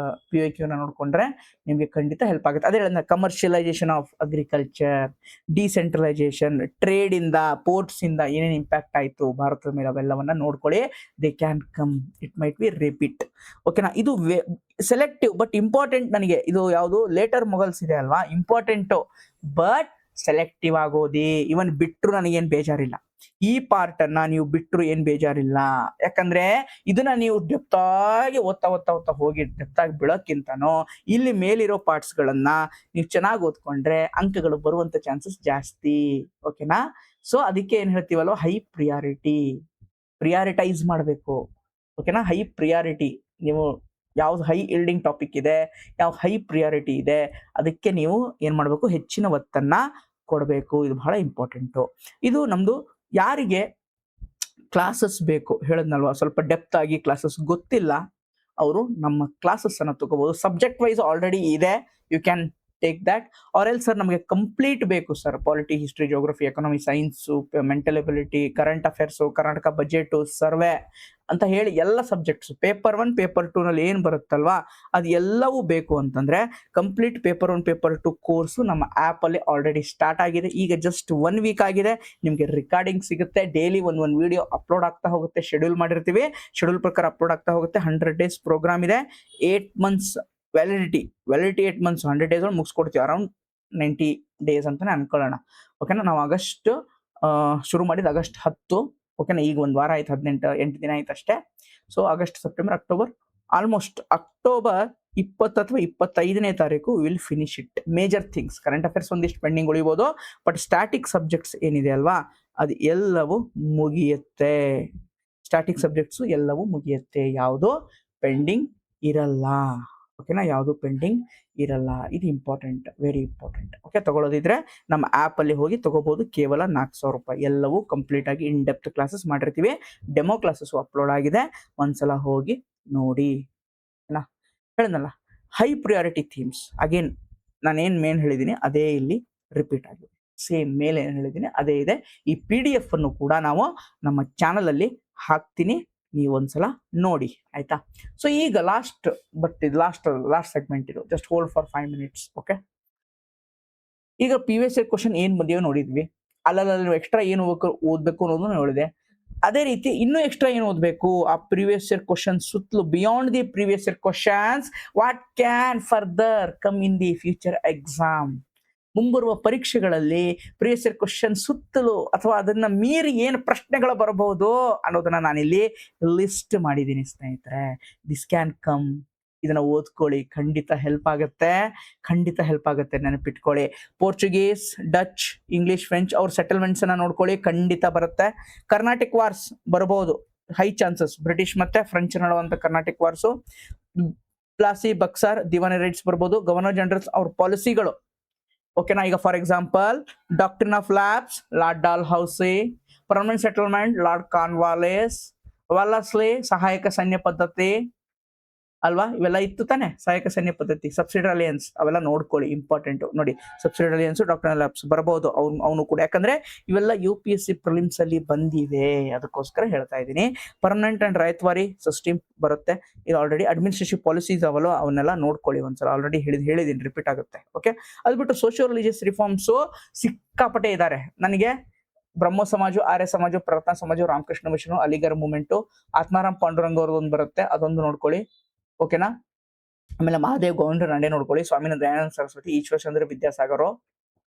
Speaker 1: PYQ ನ ನೋಡ್ಕೊಂಡ್ರೆ ನಿಮ್ಗೆ ಖಂಡಿತ ಹೆಲ್ಪ್ ಆಗುತ್ತೆ. ಅದೇ ಹೇಳಿದ commercialisation of agriculture, decentralisation, trade ಇಂದ, ಪೋರ್ಟ್ಸ್ ಇಂದ ಏನೇನು ಇಂಪ್ಯಾಕ್ಟ್ ಆಯ್ತು ಭಾರತದ ಮೇಲೆ, ಅವೆಲ್ಲವನ್ನ ನೋಡ್ಕೊಳ್ಳಿ. They can come, it might be repeat. ಓಕೆನಾ, ಇದು ಸೆಲೆಕ್ಟಿವ್ ಬಟ್ ಇಂಪಾರ್ಟೆಂಟ್. ನನಗೆ ಇದು ಯಾವುದು ಲೇಟರ್ ಮೊಘಲ್ಸ್ ಇದೆ ಅಲ್ವಾ, ಇಂಪಾರ್ಟೆಂಟ್ ಬಟ್ ಸೆಲೆಕ್ಟಿವ್ ಆಗೋದಿ. ಇವನ್ ಬಿಟ್ರು ನನಗೇನ್ ಬೇಜಾರಿಲ್ಲ, ಈ ಪಾರ್ಟ್ ಅನ್ನ ನೀವು ಬಿಟ್ರು ಏನ್ ಬೇಜಾರಿಲ್ಲ. ಯಾಕಂದ್ರೆ ಇದನ್ನ ನೀವು ಡೆಪ್ತ್ ಆಗಿ ಓದ್ತಾ ಹೋಗಿ ಡೆಪ್ತ್ ಆಗಿ ಬೀಳೋಕ್ಕಿಂತನೂ ಇಲ್ಲಿ ಮೇಲಿರೋ ಪಾರ್ಟ್ಸ್ ಗಳನ್ನ ನೀವು ಚೆನ್ನಾಗಿ ಓದ್ಕೊಂಡ್ರೆ ಅಂಕಗಳು ಬರುವಂತ ಚಾನ್ಸಸ್ ಜಾಸ್ತಿ. ಓಕೆನಾ, ಸೊ ಅದಕ್ಕೆ ಏನ್ ಹೇಳ್ತೀವಲ್ವ, ಹೈ ಪ್ರಿಯಾರಿಟೈಸ್ ಮಾಡಬೇಕು. ಓಕೆನಾ, ಹೈ ಪ್ರಿಯಾರಿಟಿ, ನೀವು ಯಾವ್ದು ಹೈ ಇಲ್ಡಿಂಗ್ ಟಾಪಿಕ್ ಇದೆ, ಯಾವ ಹೈ ಪ್ರಿಯಾರಿಟಿ ಇದೆ, ಅದಕ್ಕೆ ನೀವು ಏನ್ ಮಾಡ್ಬೇಕು, ಹೆಚ್ಚಿನ ಒತ್ತನ್ನ ಕೊಡಬೇಕು. ಇದು ಬಹಳ ಇಂಪಾರ್ಟೆಂಟು. ಇದು ನಮ್ದು ಯಾರಿಗೆ ಕ್ಲಾಸಸ್ ಬೇಕು ಹೇಳದ್ನಲ್ವಾ, ಸ್ವಲ್ಪ ಡೆಪ್ತ್ ಆಗಿ ಕ್ಲಾಸಸ್ ಗೊತ್ತಿಲ್ಲ, ಅವರು ನಮ್ಮ ಕ್ಲಾಸಸ್ ಅನ್ನ ತಗೋಬಹುದು. ಸಬ್ಜೆಕ್ಟ್ ವೈಸ್ ಆಲ್ರೆಡಿ ಇದೆ, you can take that. R L sir ನಮಗೆ ಕಂಪ್ಲೀಟ್ ಬೇಕು sir, polity, history, geography, economy, science, mental ability, current affairs, Karnataka budget, survey ಅಂತ ಹೇಳಿ ಎಲ್ಲ ಸಬ್ಜೆಕ್ಟ್ಸ್, ಪೇಪರ್ 1 ಪೇಪರ್ 2 ನಲ್ಲಿ ಏನ್ ಬರುತ್ತಲ್ವಾ ಅದು ಎಲ್ಲವೂ ಬೇಕು ಅಂತಂದ್ರೆ ಕಂಪ್ಲೀಟ್ ಪೇಪರ್ 1 ಪೇಪರ್ 2 ಕೋರ್ಸ್ ನಮ್ಮ ಆಪ್ ಅಲ್ಲಿ ಆಲ್ರೆಡಿ ಸ್ಟಾರ್ಟ್ ಆಗಿದೆ. ಈಗ ಜಸ್ಟ್ 1 ವೀಕ್ ಆಗಿದೆ. ನಿಮ್ಗೆ ರಿಕಾರ್ಡಿಂಗ್ ಸಿಗುತ್ತೆ, ಡೈಲಿ ಒಂದ್ ವಿಡಿಯೋ ಅಪ್ಲೋಡ್ ಆಗ್ತಾ ಹೋಗುತ್ತೆ, ಶೆಡ್ಯೂಲ್ ಮಾಡಿರ್ತೀವಿ, ಶೆಡ್ಯೂಲ್ ಪ್ರಕಾರ ಅಪ್ಲೋಡ್ ಆಗ್ತಾ ಹೋಗುತ್ತೆ. 100 days ಪ್ರೋಗ್ರಾಮ್ ಇದೆ, 8 months ವ್ಯಾಲಿಡಿಟಿ 8 months, 100 days ಒಳಗೆ ಮುಗಿಸ್ಕೊಡ್ತೀವಿ, ಅರೌಂಡ್ 90 days ಅಂತಾನೆ ಅನ್ಕೊಳ್ಳೋಣ. ಓಕೆನಾ, ನಾವು ಆಗಸ್ಟ್ ಶುರು ಮಾಡಿದ ಆಗಸ್ಟ್ 10, ಓಕೆನಾ. ಈಗ ಒಂದು ವಾರ ಆಯ್ತು, 8 ದಿನ ಆಯ್ತು ಅಷ್ಟೇ. So August, September, October, almost October 20 ಅಥವಾ 25ನೇ ತಾರೀಕು will finish it. Major things, current affairs ಒಂದಿಷ್ಟು ಪೆಂಡಿಂಗ್ ಉಳಿಬೋದು, ಬಟ್ ಸ್ಟ್ಯಾಟಿಕ್ ಸಬ್ಜೆಕ್ಟ್ಸ್ ಏನಿದೆ ಅಲ್ವಾ, ಅದು ಎಲ್ಲವೂ ಮುಗಿಯುತ್ತೆ. ಸ್ಟ್ಯಾಟಿಕ್ ಸಬ್ಜೆಕ್ಟ್ಸ್ ಎಲ್ಲವೂ ಮುಗಿಯುತ್ತೆ, ಯಾವುದೋ ಪೆಂಡಿಂಗ್ ಇರಲ್ಲ. ಓಕೆನಾ, ಯಾವುದು ಪೆಂಡಿಂಗ್ ಇರಲ್ಲ. ಇದು ಇಂಪಾರ್ಟೆಂಟ್, ವೆರಿ ಇಂಪಾರ್ಟೆಂಟ್. ಓಕೆ, ತಗೊಳ್ಳೋದಿದ್ರೆ ನಮ್ಮ ಆ್ಯಪ್ ಅಲ್ಲಿ ಹೋಗಿ ತಗೋಬಹುದು. ಕೇವಲ 4,000 ರೂಪಾಯಿ. ಎಲ್ಲವೂ ಕಂಪ್ಲೀಟ್ ಆಗಿ ಇನ್ ಡೆಪ್ತ್ ಕ್ಲಾಸಸ್ ಮಾಡಿರ್ತೀವಿ. ಡೆಮೋ ಕ್ಲಾಸಸ್ ಅಪ್ಲೋಡ್ ಆಗಿದೆ, ಒಂದ್ಸಲ ಹೋಗಿ ನೋಡಿ. ಹೇಳಿದ್ನಲ್ಲ, ಹೈ ಪ್ರಿಯಾರಿಟಿ ಥೀಮ್ಸ್. ಅಗೇನ್ ನಾನೇನು ಮೇನ್ ಹೇಳಿದ್ದೀನಿ ಅದೇ ಇಲ್ಲಿ ರಿಪೀಟ್ ಆಗಿದೆ. ಸೇಮ್ ಮೇಲೆ ಏನು ಹೇಳಿದ್ದೀನಿ ಅದೇ ಇದೆ. ಈ PDF ಅನ್ನು ಕೂಡ ನಾವು ನಮ್ಮ ಚಾನಲ್ ಅಲ್ಲಿ ಹಾಕ್ತೀನಿ, ನೀವು ಒಂದ್ಸಲ ನೋಡಿ, ಆಯ್ತಾ. ಸೊ ಈಗ ಲಾಸ್ಟ್, ಬಟ್ ಇದು ಲಾಸ್ಟ್ ಸೆಗ್ಮೆಂಟ್ ಇದು. Just hold for 5 minutes. Okay, ಈಗ ಪ್ರಿವಿಯಸ್ ಇಯರ್ ಕ್ವಶನ್ ಏನ್ ಬಂದಿವೆ ನೋಡಿದ್ವಿ. ಅಲ್ಲಲ್ಲಿ ಎಕ್ಸ್ಟ್ರಾ ಏನು ಓದ್ಬೇಕು ಅನ್ನೋದು ನೋಡಿದೆ. ಅದೇ ರೀತಿ ಇನ್ನೂ ಎಕ್ಸ್ಟ್ರಾ ಏನು ಓದಬೇಕು, ಆ ಪ್ರಿವಿಯಸ್ ಇಯರ್ ಕ್ವಶನ್ ಸುತ್ತಲೂ, beyond the previous year questions, what can further come in the future exam. ಮುಂಬರುವ ಪರೀಕ್ಷೆಗಳಲ್ಲಿ ಪ್ರಿವಿಯಸ್ ಇಯರ್ ಕ್ವಶನ್ ಸುತ್ತಲೂ ಅಥವಾ ಅದನ್ನ ಮೀರಿ ಏನು ಪ್ರಶ್ನೆಗಳು ಬರಬಹುದು ಅನ್ನೋದನ್ನ ನಾನಿಲ್ಲಿ ಲಿಸ್ಟ್ ಮಾಡಿದ್ದೀನಿ ಸ್ನೇಹಿತರೆ. This can come. ಇದನ್ನ ಓದ್ಕೊಳ್ಳಿ, ಖಂಡಿತ ಹೆಲ್ಪ್ ಆಗುತ್ತೆ, ನೆನಪಿಟ್ಕೊಳ್ಳಿ. ಪೋರ್ಚುಗೀಸ್, ಡಚ್, ಇಂಗ್ಲಿಷ್, ಫ್ರೆಂಚ್ ಅವ್ರ ಸೆಟಲ್ಮೆಂಟ್ಸ್ ಅನ್ನ ನೋಡ್ಕೊಳ್ಳಿ, ಖಂಡಿತ ಬರುತ್ತೆ. ಕರ್ನಾಟಿಕ್ ವಾರ್ಸ್ ಬರಬಹುದು, ಹೈ ಚಾನ್ಸಸ್. ಬ್ರಿಟಿಷ್ ಮತ್ತೆ ಫ್ರೆಂಚ್ ನಡುವಂತ Carnatic wars. Plassey, Buxar, Diwani rights ಬರ್ಬೋದು. ಗವರ್ನರ್ ಜನರಲ್ಸ್ ಅವ್ರ ಪಾಲಿಸಿಗಳು. ಓಕೆನಾ, ಈಗ for example doctrine of lapse, Lord Dalhousie. Permanent settlement, Lord Cornwallis. Wellesley, ಸಹಾಯಕ ಸೈನ್ಯ ಪದ್ಧತಿ ಅಲ್ವಾ, ಇವೆಲ್ಲ ಇತ್ತು ತಾನೆ, ಸಹಾಯಕ ಸೈನ್ಯ ಪದ್ಧತಿ. ಸಬ್ಸಿಡಿ ಅಲಿಯನ್ಸ್, ಅವೆಲ್ಲ ನೋಡ್ಕೊಳ್ಳಿ, ಇಂಪಾರ್ಟೆಂಟ್ ನೋಡಿ. ಸಬ್ಸಿಡಿ ಅಲಿಯನ್ಸ್, ಡಾಕ್ಟರ್ ಲ್ಯಾಬ್ಸ್ ಬರಬಹುದು ಅವನು ಕೂಡ, ಯಾಕಂದ್ರೆ ಇವೆಲ್ಲ UPSC ಪ್ರಿಲಿಮ್ಸ್ ಅಲ್ಲಿ ಬಂದಿವೆ, ಅದಕ್ಕೋಸ್ಕರ ಹೇಳ್ತಾ ಇದ್ದೀನಿ. ಪರ್ಮನೆಂಟ್ ಅಂಡ್ ರಾಯತ್ವಾರಿ ಸಿಸ್ಟಮ್ ಬರುತ್ತೆ, ಇದು ಆಲ್ರೆಡಿ. ಅಡ್ಮಿನಿಸ್ಟ್ರೇಟಿವ್ ಪಾಲಿಸೀಸ್ ಅವಲ್ಲ, ಅವನ್ನೆಲ್ಲ ನೋಡ್ಕೊಳ್ಳಿ ಒಂದ್ಸಲ, ಆಲ್ರೆಡಿ ಹೇಳಿದ್ದೀನಿ, ರಿಪೀಟ್ ಆಗುತ್ತೆ. ಓಕೆ, ಅದು ಬಿಟ್ಟು ಸೋಷಿಯೋ ರಿಲಿಜಿಯಸ್ ರಿಫಾರ್ಮ್ಸು ಸಿಕ್ಕಾಪಟ್ಟೆ ಇದ್ದಾರೆ. ನನಗೆ ಬ್ರಹ್ಮ ಸಮಾಜ, ಆರ್ಯ ಸಮಾಜ, ಪ್ರಾರ್ಥನಾ ಸಮಾಜ, ರಾಮಕೃಷ್ಣ ಮಿಷನ್, ಅಲಿಗರ್ ಮೂವ್ಮೆಂಟು, ಆತ್ಮಾರಾಮ್ ಪಾಂಡುರಂಗ್ ಅವ್ರದ್ದೊಂದು ಬರುತ್ತೆ, ಅದೊಂದು ನೋಡ್ಕೊಳ್ಳಿ. ಓಕೆನಾ, ಆಮೇಲೆ ಮಹಾದೇವ್ ಗೌಂಡ್ರ ನಂಡೆ ನೋಡ್ಕೊಳ್ಳಿ. ಸ್ವಾಮಿ ದಯಾನಂದ ಸರಸ್ವತಿ, ಈಶ್ವರ ಚಂದ್ರ ವಿದ್ಯಾಸಾಗರ್.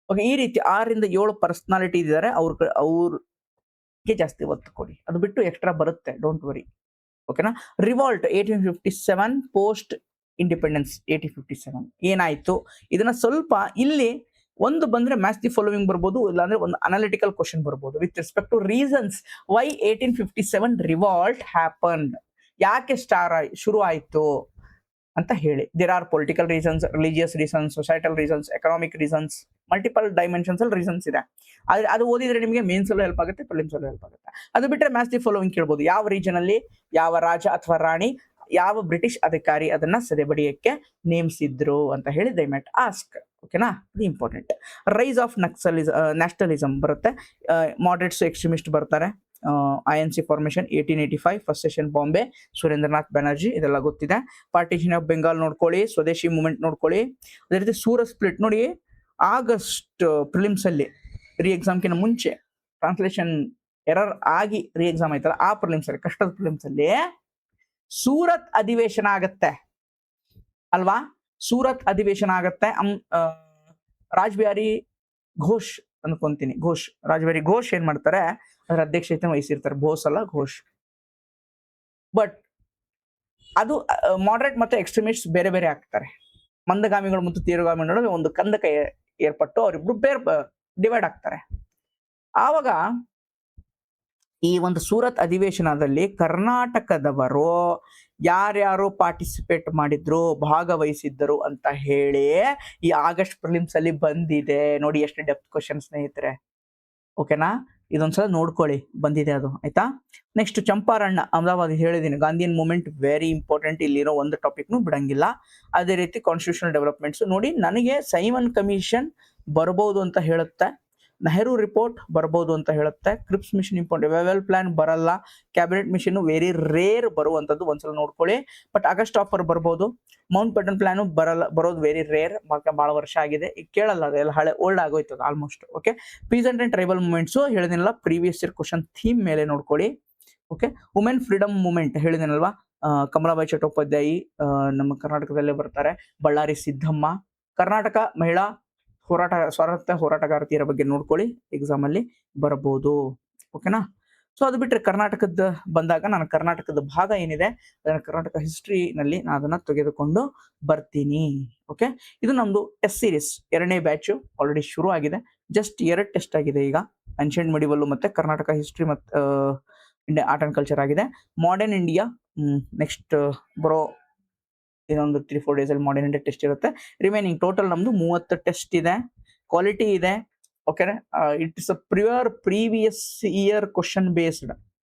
Speaker 1: ಓಕೆ, ಈ ರೀತಿ 6 ರಿಂದ 7 ಪರ್ಸನಾಲಿಟಿ ಇದ್ದಾರೆ, ಅವ್ರಿಗೆ ಜಾಸ್ತಿ ಒತ್ತು ಕೊಡಿ. ಅದು ಬಿಟ್ಟು ಎಕ್ಸ್ಟ್ರಾ ಬರುತ್ತೆ, ಡೋಂಟ್ ವರಿ. ಓಕೆನಾ. ರಿವಾಲ್ಟ್ 1857, ಪೋಸ್ಟ್ ಇಂಡಿಪೆಂಡೆನ್ಸ್ 1857 ಏನಾಯ್ತು, ಇದನ್ನ ಸ್ವಲ್ಪ ಇಲ್ಲಿ ಒಂದು ಬಂದ್ರೆ ಮ್ಯಾಚ್ ದಿ ಫಾಲೋವಿಂಗ್ ಬರ್ಬೋದು, ಇಲ್ಲಾಂದ್ರೆ ಒಂದು ಅನಾಲಿಟಿಕಲ್ ಕ್ವಶನ್ ಬರ್ಬೋದು with respect to reasons why 1857 revolt happened. ಯಾಕೆ ಶುರು ಆಯ್ತು ಅಂತ ಹೇಳಿ. There are political reasons, religious reasons, societal reasons, economic reasons, multiple dimensions ಅಲ್ಲಿ ರೀಸನ್ಸ್ ಇದೆ. ಅದು ಓದಿದ್ರೆ ನಿಮಗೆ ಮೇನ್ಸ್ ಅಲ್ಲೂ ಹೆಲ್ಪ್ ಆಗುತ್ತೆ, ಪ್ರಿಲಿಮ್ಸ್ ಅಲ್ಲೂ ಹೆಲ್ಪ್ ಆಗುತ್ತೆ. ಅದು ಬಿಟ್ಟರೆ ಮ್ಯಾಚ್ ದಿ ಫಾಲೋವಿಂಗ್ ಕೇಳ್ಬೋದು. ಯಾವ ರೀಜನ್ ಅಲ್ಲಿ ಯಾವ ರಾಜ ಅಥವಾ ರಾಣಿ, ಯಾವ ಬ್ರಿಟಿಷ್ ಅಧಿಕಾರಿ ಅದನ್ನ ಸದೆಬಡಿಯಕ್ಕೆ ನೇಮಿಸಿದ್ರು ಅಂತ ಹೇಳಿ ದೇ ಮೆಟ್ ಆಸ್ಕ್. ಓಕೆನಾ, ಅದು ಇಂಪಾರ್ಟೆಂಟ್. ರೈಸ್ ಆಫ್ ನ್ಯಾಷನಲಿಸಮ್ ಬರುತ್ತೆ. ಮಾಡರೇಟ್ಸ್, ಎಕ್ಸ್ಟ್ರೀಮಿಸ್ಟ್ ಬರ್ತಾರೆ. INC formation 1885, first session Bombay, Surendranath Banerjee, ಇದೆಲ್ಲ ಗೊತ್ತಿದೆ. ಪಾರ್ಟಿಷನ್ ಆಫ್ ಬೆಂಗಾಲ್ ನೋಡ್ಕೊಳ್ಳಿ, ಸ್ವದೇಶಿ ಮೂವ್ಮೆಂಟ್ ನೋಡ್ಕೊಳ್ಳಿ. ಅದೇ ರೀತಿ ಸೂರತ್ ಸ್ಪ್ಲಿಟ್ ನೋಡಿ. ಆಗಸ್ಟ್ ಪ್ರಿಲಿಮ್ಸ್ ಅಲ್ಲಿ ರೀ ಎಕ್ಸಾಮ್ಕಿಂತ ಮುಂಚೆ ಟ್ರಾನ್ಸ್ಲೇಷನ್ ಎರರ್ ಆಗಿ ರೀ ಎಕ್ಸಾಮ್ ಆಯ್ತಲ್ಲ, ಆ ಪ್ರಿಲಿಮ್ಸ್ ಅಲ್ಲಿ, ಕಷ್ಟದ ಪ್ರಿಲಿಮ್ಸ್ ಅಲ್ಲಿ ಸೂರತ್ ಅಧಿವೇಶನ ಆಗತ್ತೆ ಅಲ್ವಾ, ಸೂರತ್ ಅಧಿವೇಶನ ಆಗತ್ತೆ. ರಾಜ್ಬಿಹಾರಿ ಘೋಷ್ ಅನ್ಕೊಂತೀನಿ, ರಾಜ್ಬಿಹಾರಿ ಘೋಷ್ ಏನ್ ಮಾಡ್ತಾರೆ, ಅದರ ಅಧ್ಯಕ್ಷತೆ ವಹಿಸಿರ್ತಾರೆ. ಬೋಸ್ ಅಲ್ಲ, ಘೋಷ್. ಬಟ್ ಅದು ಮಾಡರೇಟ್ ಮತ್ತೆ ಎಕ್ಸ್ಟ್ರೀಮಿಸ್ಟ್ ಬೇರೆ ಬೇರೆ ಆಗ್ತಾರೆ. ಮಂದಗಾಮಿಗಳು ಮತ್ತು ತೀವ್ರಗಾಮಿಗಳ ನಡುವೆ ಒಂದು ಕಂದಕ ಏರ್ಪಟ್ಟು ಅವರಿಬ್ರು ಡಿವೈಡ್ ಆಗ್ತಾರೆ. ಆವಾಗ ಈ ಒಂದು ಸೂರತ್ ಅಧಿವೇಶನದಲ್ಲಿ ಕರ್ನಾಟಕದವರು ಯಾರ್ಯಾರು ಪಾರ್ಟಿಸಿಪೇಟ್ ಮಾಡಿದ್ರು, ಭಾಗವಹಿಸಿದ್ದರು ಅಂತ ಹೇಳಿ ಈ ಆಗಸ್ಟ್ ಪ್ರಿಲಿಮ್ಸ್ ಅಲ್ಲಿ ಬಂದಿದೆ. ನೋಡಿ ಎಷ್ಟು ಡೆಪ್ತ್ ಕ್ವಶನ್ ಸ್ನೇಹಿತರೆ. ಓಕೆನಾ, ಇದೊಂದ್ಸಲ ನೋಡ್ಕೊಳ್ಳಿ, ಬಂದಿದೆ ಅದು, ಆಯ್ತಾ. ನೆಕ್ಸ್ಟ್ ಚಂಪಾರಣ್ಣ, ಅಹಮದಾಬಾದ್ ಹೇಳಿದೀನಿ. ಗಾಂಧಿಯನ್ ಮೂವ್ಮೆಂಟ್ ವೆರಿ ಇಂಪಾರ್ಟೆಂಟ್, ಇಲ್ಲಿರೋ ಒಂದು ಟಾಪಿಕ್ನು ಬಿಡಂಗಿಲ್ಲ. ಅದೇ ರೀತಿ ಕಾನ್ಸ್ಟಿಟ್ಯೂಷನಲ್ ಡೆವಲಪ್ಮೆಂಟ್ಸ್ ನೋಡಿ. ನನಗೆ ಸೈಮನ್ ಕಮಿಷನ್ ಬರ್ಬೋದು ಅಂತ ಹೇಳುತ್ತೆ, ನೆಹರು ರಿಪೋರ್ಟ್ ಬರ್ಬೋದು ಅಂತ ಹೇಳುತ್ತೆ, Cripps mission important, Wavell plan ಬರಲ್ಲ, ಕ್ಯಾಬಿನೆಟ್ ಮಿಷನ್ ವೆರಿ ರೇರ್ ಬರುವಂತದ್ದು, ಒಂದ್ಸಲ ನೋಡ್ಕೊಳ್ಳಿ. ಬಟ್ ಆಗಸ್ಟ್ ಆಫರ್ ಬರ್ಬೋದು. ಮೌಂಟ್ ಪಟನ್ ಪ್ಲಾನ್ ಬರೋದು ವೆರಿ ರೇರ್, ಬಹಳ ವರ್ಷ ಆಗಿದೆ, ಈಗ ಕೇಳಲ್ಲ, ಅದೆಲ್ಲ ಹಳೆ ಓಲ್ಡ್ ಆಗೋಯ್ತದ almost. Okay, peasant and tribal movements ಹೇಳಿದಿನಲ್ಲ, ಪ್ರೀವಿಯಸ್ ಇಯರ್ ಕ್ವಶನ್ ಥೀಮ್ ಮೇಲೆ ನೋಡ್ಕೊಳ್ಳಿ. ಓಕೆ, ವುಮೆನ್ ಫ್ರೀಡಮ್ ಮೂವ್ಮೆಂಟ್ ಹೇಳಿದೇನಲ್ವಾ, ಕಮಲಾಬಾಯಿ ಚಟ್ಟೋಪಾಧ್ಯಾಯಿ ನಮ್ಮ ಕರ್ನಾಟಕದಲ್ಲೇ ಬರ್ತಾರೆ. ಬಳ್ಳಾರಿ ಸಿದ್ದಮ್ಮ, ಕರ್ನಾಟಕ ಮಹಿಳಾ ಸ್ವಾತಂತ್ರ್ಯ ಹೋರಾಟಗಾರ್ತಿಯರ ಬಗ್ಗೆ ನೋಡ್ಕೊಳ್ಳಿ, ಎಕ್ಸಾಮ್ ಅಲ್ಲಿ ಬರಬಹುದು. ಓಕೆನಾ. ಸೊ ಅದು ಬಿಟ್ಟರೆ ಕರ್ನಾಟಕದ ಬಂದಾಗ ನಾನು ಕರ್ನಾಟಕದ ಭಾಗ ಏನಿದೆ ಅದನ್ನ ಕರ್ನಾಟಕ ಹಿಸ್ಟ್ರಿನಲ್ಲಿ ನಾನು ಅದನ್ನ ತೆಗೆದುಕೊಂಡು ಬರ್ತೀನಿ. ಓಕೆ, ಇದು ನಮ್ದು ಟೆಸ್ಟ್ ಸೀರೀಸ್ 2ನೇ ಬ್ಯಾಚು ಆಲ್ರೆಡಿ ಶುರು ಆಗಿದೆ. ಜಸ್ಟ್ 2 ಟೆಸ್ಟ್ ಆಗಿದೆ ಈಗ, ಅನ್ಷಿಯಂಟ್ ಮೆಡಿವಲ್ ಮತ್ತೆ ಕರ್ನಾಟಕ ಹಿಸ್ಟ್ರಿ ಮತ್ತು ಇಂಡಿಯಾ ಆರ್ಟ್ ಅಂಡ್ ಕಲ್ಚರ್ ಆಗಿದೆ. ಮಾಡರ್ನ್ ಇಂಡಿಯಾ ನೆಕ್ಸ್ಟ್ ಬರೋ ಇನ್ನೊಂದು 3-4 ಡೇಸ್ ಅಲ್ಲಿ ಮಾಡರ್ನ್ ಇಂಡಿಯಾ ಟೆಸ್ಟ್ ಇರುತ್ತೆ. ರಿಮೈನಿಂಗ್ ಟೋಟಲ್ ನಮ್ದು 30 ಟೆಸ್ಟ್ ಇದೆ. ಕ್ವಾಲಿಟಿ ಇದೆ. ಓಕೆನಾ, it's a previous year question based.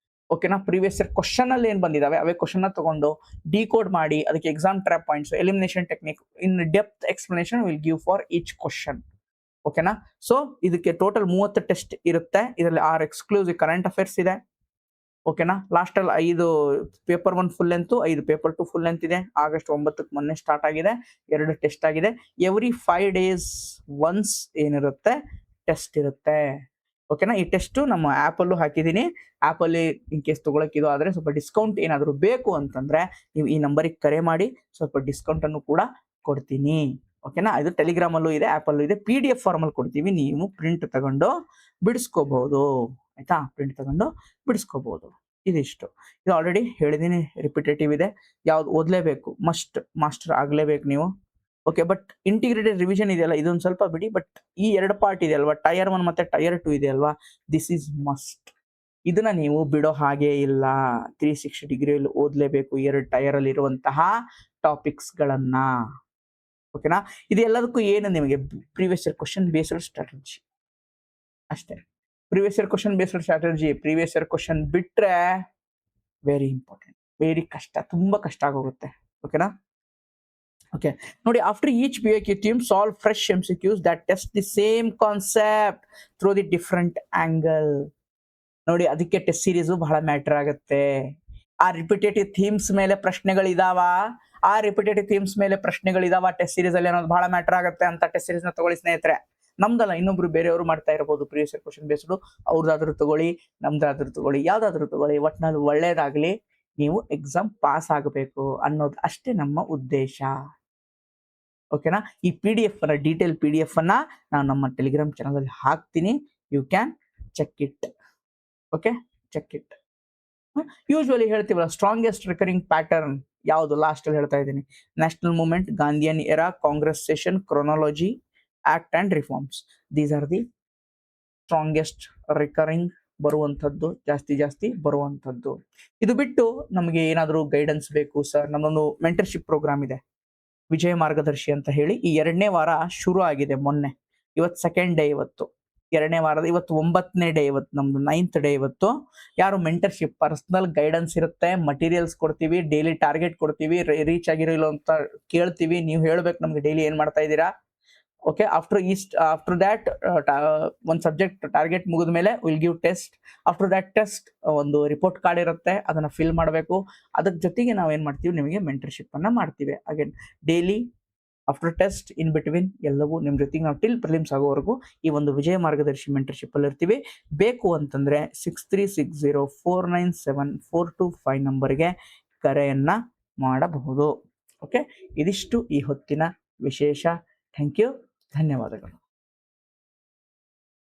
Speaker 1: ಓಕೆನಾ, ಪ್ರೀವಿಯಸ್ ಇಯರ್ ಕ್ವಶನ್ ಅಲ್ಲಿ ಏನ್ ಬಂದಿದಾವೆ ಅವೇ ಕ್ವಶನ್ ತಗೊಂಡು ಡಿಕೋಡ್ ಮಾಡಿ ಅದಕ್ಕೆ exam trap points, elimination technique, in depth explanation will give for each question. ಓಕೆನಾ, ಸೊ ಇದಕ್ಕೆ ಟೋಟಲ್ 30 ಟೆಸ್ಟ್ ಇರುತ್ತೆ. ಇದರಲ್ಲಿ 6 ಎಕ್ಸ್ಕ್ಲೂಸಿವ್ ಕರೆಂಟ್ ಅಫೇರ್ಸ್ ಇದೆ. ಓಕೆನಾ, ಲಾಸ್ಟ್ ಅಲ್ಲಿ 5 paper 1 full length, 5 paper 2 full length ಇದೆ. ಆಗಸ್ಟ್ 9ಕ್ಕೆ ಮೊನ್ನೆ ಸ್ಟಾರ್ಟ್ ಆಗಿದೆ. 2 ಟೆಸ್ಟ್ ಆಗಿದೆ. ಎವ್ರಿ 5 days ಒನ್ಸ್ ಏನಿರುತ್ತೆ ಟೆಸ್ಟ್ ಇರುತ್ತೆ. ಓಕೆನಾ, ಈ ಟೆಸ್ಟ್ ನಮ್ಮ ಆಪ್ ಅಲ್ಲೂ ಹಾಕಿದೀನಿ. ಆಪ್ ಅಲ್ಲಿ ಇನ್ ಕೇಸ್ ತಗೊಳಕ್ ಇದು ಆದ್ರೆ ಸ್ವಲ್ಪ ಡಿಸ್ಕೌಂಟ್ ಏನಾದ್ರು ಬೇಕು ಅಂತಂದ್ರೆ ನೀವು ಈ ನಂಬರಿಗೆ ಕರೆ ಮಾಡಿ, ಸ್ವಲ್ಪ ಡಿಸ್ಕೌಂಟ್ ಅನ್ನು ಕೂಡ ಕೊಡ್ತೀನಿ. ಓಕೆನಾ, ಇದು ಟೆಲಿಗ್ರಾಮ್ ಅಲ್ಲೂ ಇದೆ, ಆಪ್ ಅಲ್ಲೂ ಇದೆ. PDF ಫಾರ್ಮ್ ಅಲ್ಲಿ ಕೊಡ್ತೀವಿ, ನೀವು ಪ್ರಿಂಟ್ ತಗೊಂಡು ಬಿಡಿಸ್ಕೋಬಹುದು. ಆಯ್ತಾ, ಪ್ರಿಂಟ್ ತಗೊಂಡು ಬಿಡಿಸ್ಕೋಬಹುದು. ಇದಿಷ್ಟು. ಇದು ಆಲ್ರೆಡಿ ಹೇಳಿದೀನಿ, ರಿಪಿಟೇಟಿವ್ ಇದೆ. ಯಾವ್ದು ಓದ್ಲೇಬೇಕು, ಮಸ್ಟ್ ಮಾಸ್ಟರ್ ಆಗ್ಲೇಬೇಕು ನೀವು. ಓಕೆ, ಬಟ್ ಇಂಟಿಗ್ರೇಟೆಡ್ ರಿವಿಷನ್ ಇದೆಯಲ್ಲ ಇದೊಂದು ಸ್ವಲ್ಪ ಬಿಡಿ. ಬಟ್ ಈ 2 ಪಾರ್ಟ್ ಇದೆ ಅಲ್ವಾ, ಟೈರ್ 1 ಮತ್ತೆ ಟೈರ್ 2 ಇದೆ ಅಲ್ವಾ, ದಿಸ್ ಈಸ್ ಮಸ್ಟ್. ಇದನ್ನ ನೀವು ಬಿಡೋ ಹಾಗೆ ಇಲ್ಲ. 360 ಡಿಗ್ರಿಯಲ್ಲಿ ಓದ್ಲೇಬೇಕು 2 ಟೈರ್ ಅಲ್ಲಿ ಇರುವಂತಹ ಟಾಪಿಕ್ಸ್ ಗಳನ್ನ. ಓಕೆನಾ, ಇದೆಲ್ಲದಕ್ಕೂ ಏನು ನಿಮಗೆ previous year question based strategy ಅಷ್ಟೇ. Previous year question based strategy. Previous year question ಬಿಟ್ರೆ ವೆರಿ ಇಂಪಾರ್ಟೆಂಟ್, ವೆರಿ ಕಷ್ಟ, ತುಂಬಾ ಕಷ್ಟ ಆಗೋಗುತ್ತೆ. ಓಕೆನಾ, ಓಕೆ ನೋಡಿ, after each BOQ team solve fresh MCQs that test the same concept through the different angle. ನೋಡಿ, ಅದಕ್ಕೆ ಟೆಸ್ಟ್ ಸೀರೀಸ್ ಬಹಳ ಮ್ಯಾಟರ್ ಆಗುತ್ತೆ. ಆ ರಿಪಿಟೇಟಿವ್ ಥೀಮ್ಸ್ ಮೇಲೆ ಪ್ರಶ್ನೆಗಳಿದಾವ, ಟೆಸ್ಟ್ ಸೀರೀಸ್ ಅಲ್ಲಿ ಅನ್ನೋದು ಬಹಳ ಮ್ಯಾಟರ್ ಆಗುತ್ತೆ. ಅಂತ ಟೆಸ್ಟ್ ಸೀರೀಸ್ ನ ತಗೊಳ್ಳಿ ಸ್ನೇಹಿತರೆ. ನಮ್ದಲ್ಲ, ಇನ್ನೊಬ್ರು ಬೇರೆಯವರು ಮಾಡ್ತಾ ಇರಬಹುದು ಪ್ರೀವಿಯಸ್ ಇಯರ್ ಕ್ವಶನ್ ಬೇಸ್ಡ್. ಅವ್ರದಾದ್ರೂ ತಗೊಳ್ಳಿ, ನಮ್ದಾದ್ರೂ ತಗೊಳ್ಳಿ, ಯಾವ್ದಾದ್ರೂ ತಗೊಳ್ಳಿ, ಒಟ್ನಲ್ಲಿ ಒಳ್ಳೇದಾಗ್ಲಿ, ನೀವು ಎಕ್ಸಾಮ್ ಪಾಸ್ ಆಗಬೇಕು ಅನ್ನೋದು ಅಷ್ಟೇ ನಮ್ಮ ಉದ್ದೇಶ. ಓಕೆನಾ, ಈ PDF ಅನ್ನ ಡೀಟೇಲ್ PDF ಅನ್ನ ನಾನು ನಮ್ಮ ಟೆಲಿಗ್ರಾಮ್ ಚಾನಲ್ ಅಲ್ಲಿ ಹಾಕ್ತೀನಿ. You can check it. Okay, check it. Usually ಹೇಳ್ತೀವಲ್ಲ, ಸ್ಟ್ರಾಂಗೆಸ್ಟ್ ರಿಕರಿಂಗ್ ಪ್ಯಾಟರ್ನ್ ಯಾವುದು ಲಾಸ್ಟ್ ಅಲ್ಲಿ ಹೇಳ್ತಾ ಇದ್ದೀನಿ. National movement, Gandhian era, Congress session, chronology, act and reforms. These are the strongest recurring ಬರುವಂಥದ್ದು, ಜಾಸ್ತಿ ಬರುವಂಥದ್ದು. ಇದು ಬಿಟ್ಟು ನಮಗೆ ಏನಾದರೂ ಗೈಡೆನ್ಸ್ ಬೇಕು ಸರ್, ನಮ್ಮೊಂದು ಮೆಂಟರ್ಶಿಪ್ ಪ್ರೋಗ್ರಾಮ್ ಇದೆ, ವಿಜಯ ಮಾರ್ಗದರ್ಶಿ ಅಂತ ಹೇಳಿ. ಈ 2ನೇ ವಾರ ಶುರು ಆಗಿದೆ ಮೊನ್ನೆ. ಇವತ್ತು 2nd ಡೇ. ಇವತ್ತು 2ನೇ ವಾರದ, ಇವತ್ತು 9ನೇ ಡೇ. ಇವತ್ತು ನಮ್ದು 9th ಡೇ. ಇವತ್ತು ಯಾರು ಮೆಂಟರ್ಶಿಪ್ ಪರ್ಸನಲ್ ಗೈಡೆನ್ಸ್ ಇರುತ್ತೆ, ಮಟೀರಿಯಲ್ಸ್ ಕೊಡ್ತೀವಿ, ಡೈಲಿ ಟಾರ್ಗೆಟ್ ಕೊಡ್ತೀವಿ, ರೀಚ್ ಆಗಿರೋ ಅಂತ ಕೇಳ್ತೀವಿ. ನೀವು ಹೇಳ್ಬೇಕು ನಮ್ಗೆ ಡೈಲಿ ಏನ್ ಮಾಡ್ತಾ ಇದ್ದೀರಾ. ಓಕೆ, ಆಫ್ಟರ್ ದ್ಯಾಟ್ ಒಂದು ಸಬ್ಜೆಕ್ಟ್ ಟಾರ್ಗೆಟ್ ಮುಗಿದ ಮೇಲೆ will give test. After that test ಒಂದು ರಿಪೋರ್ಟ್ ಕಾರ್ಡ್ ಇರುತ್ತೆ, ಅದನ್ನ ಫಿಲ್ ಮಾಡಬೇಕು. ಅದರ ಜೊತೆಗೆ ನಾವು ಏನ್ ಮಾಡ್ತೀವಿ, ನಿಮಗೆ ಮೆಂಟರ್ಶಿಪ್ ಅನ್ನ ಮಾಡ್ತೀವಿ. Again daily, after test, in between ಎಲ್ಲವೂ ನಿಮ್ ಜೊತೆಗೆ ನಾವು ಟಿಲ್ ಪ್ರಿಲಿಮ್ಸ್ ಆಗೋವರೆಗೂ ಈ ಒಂದು ವಿಜಯ ಮಾರ್ಗದರ್ಶಿ ಮೆಂಟರ್ಶಿಪ್ ಅಲ್ಲಿ ಇರ್ತೀವಿ. ಬೇಕು ಅಂತಂದ್ರೆ 6360497425 ನಂಬರ್ಗೆ ಕರೆಯನ್ನ ಮಾಡಬಹುದು. ಓಕೆ, ಇದಿಷ್ಟು ಈ ಹೊತ್ತಿನ ವಿಶೇಷ. ಥ್ಯಾಂಕ್ ಯು, ಧನ್ಯವಾದಗಳು.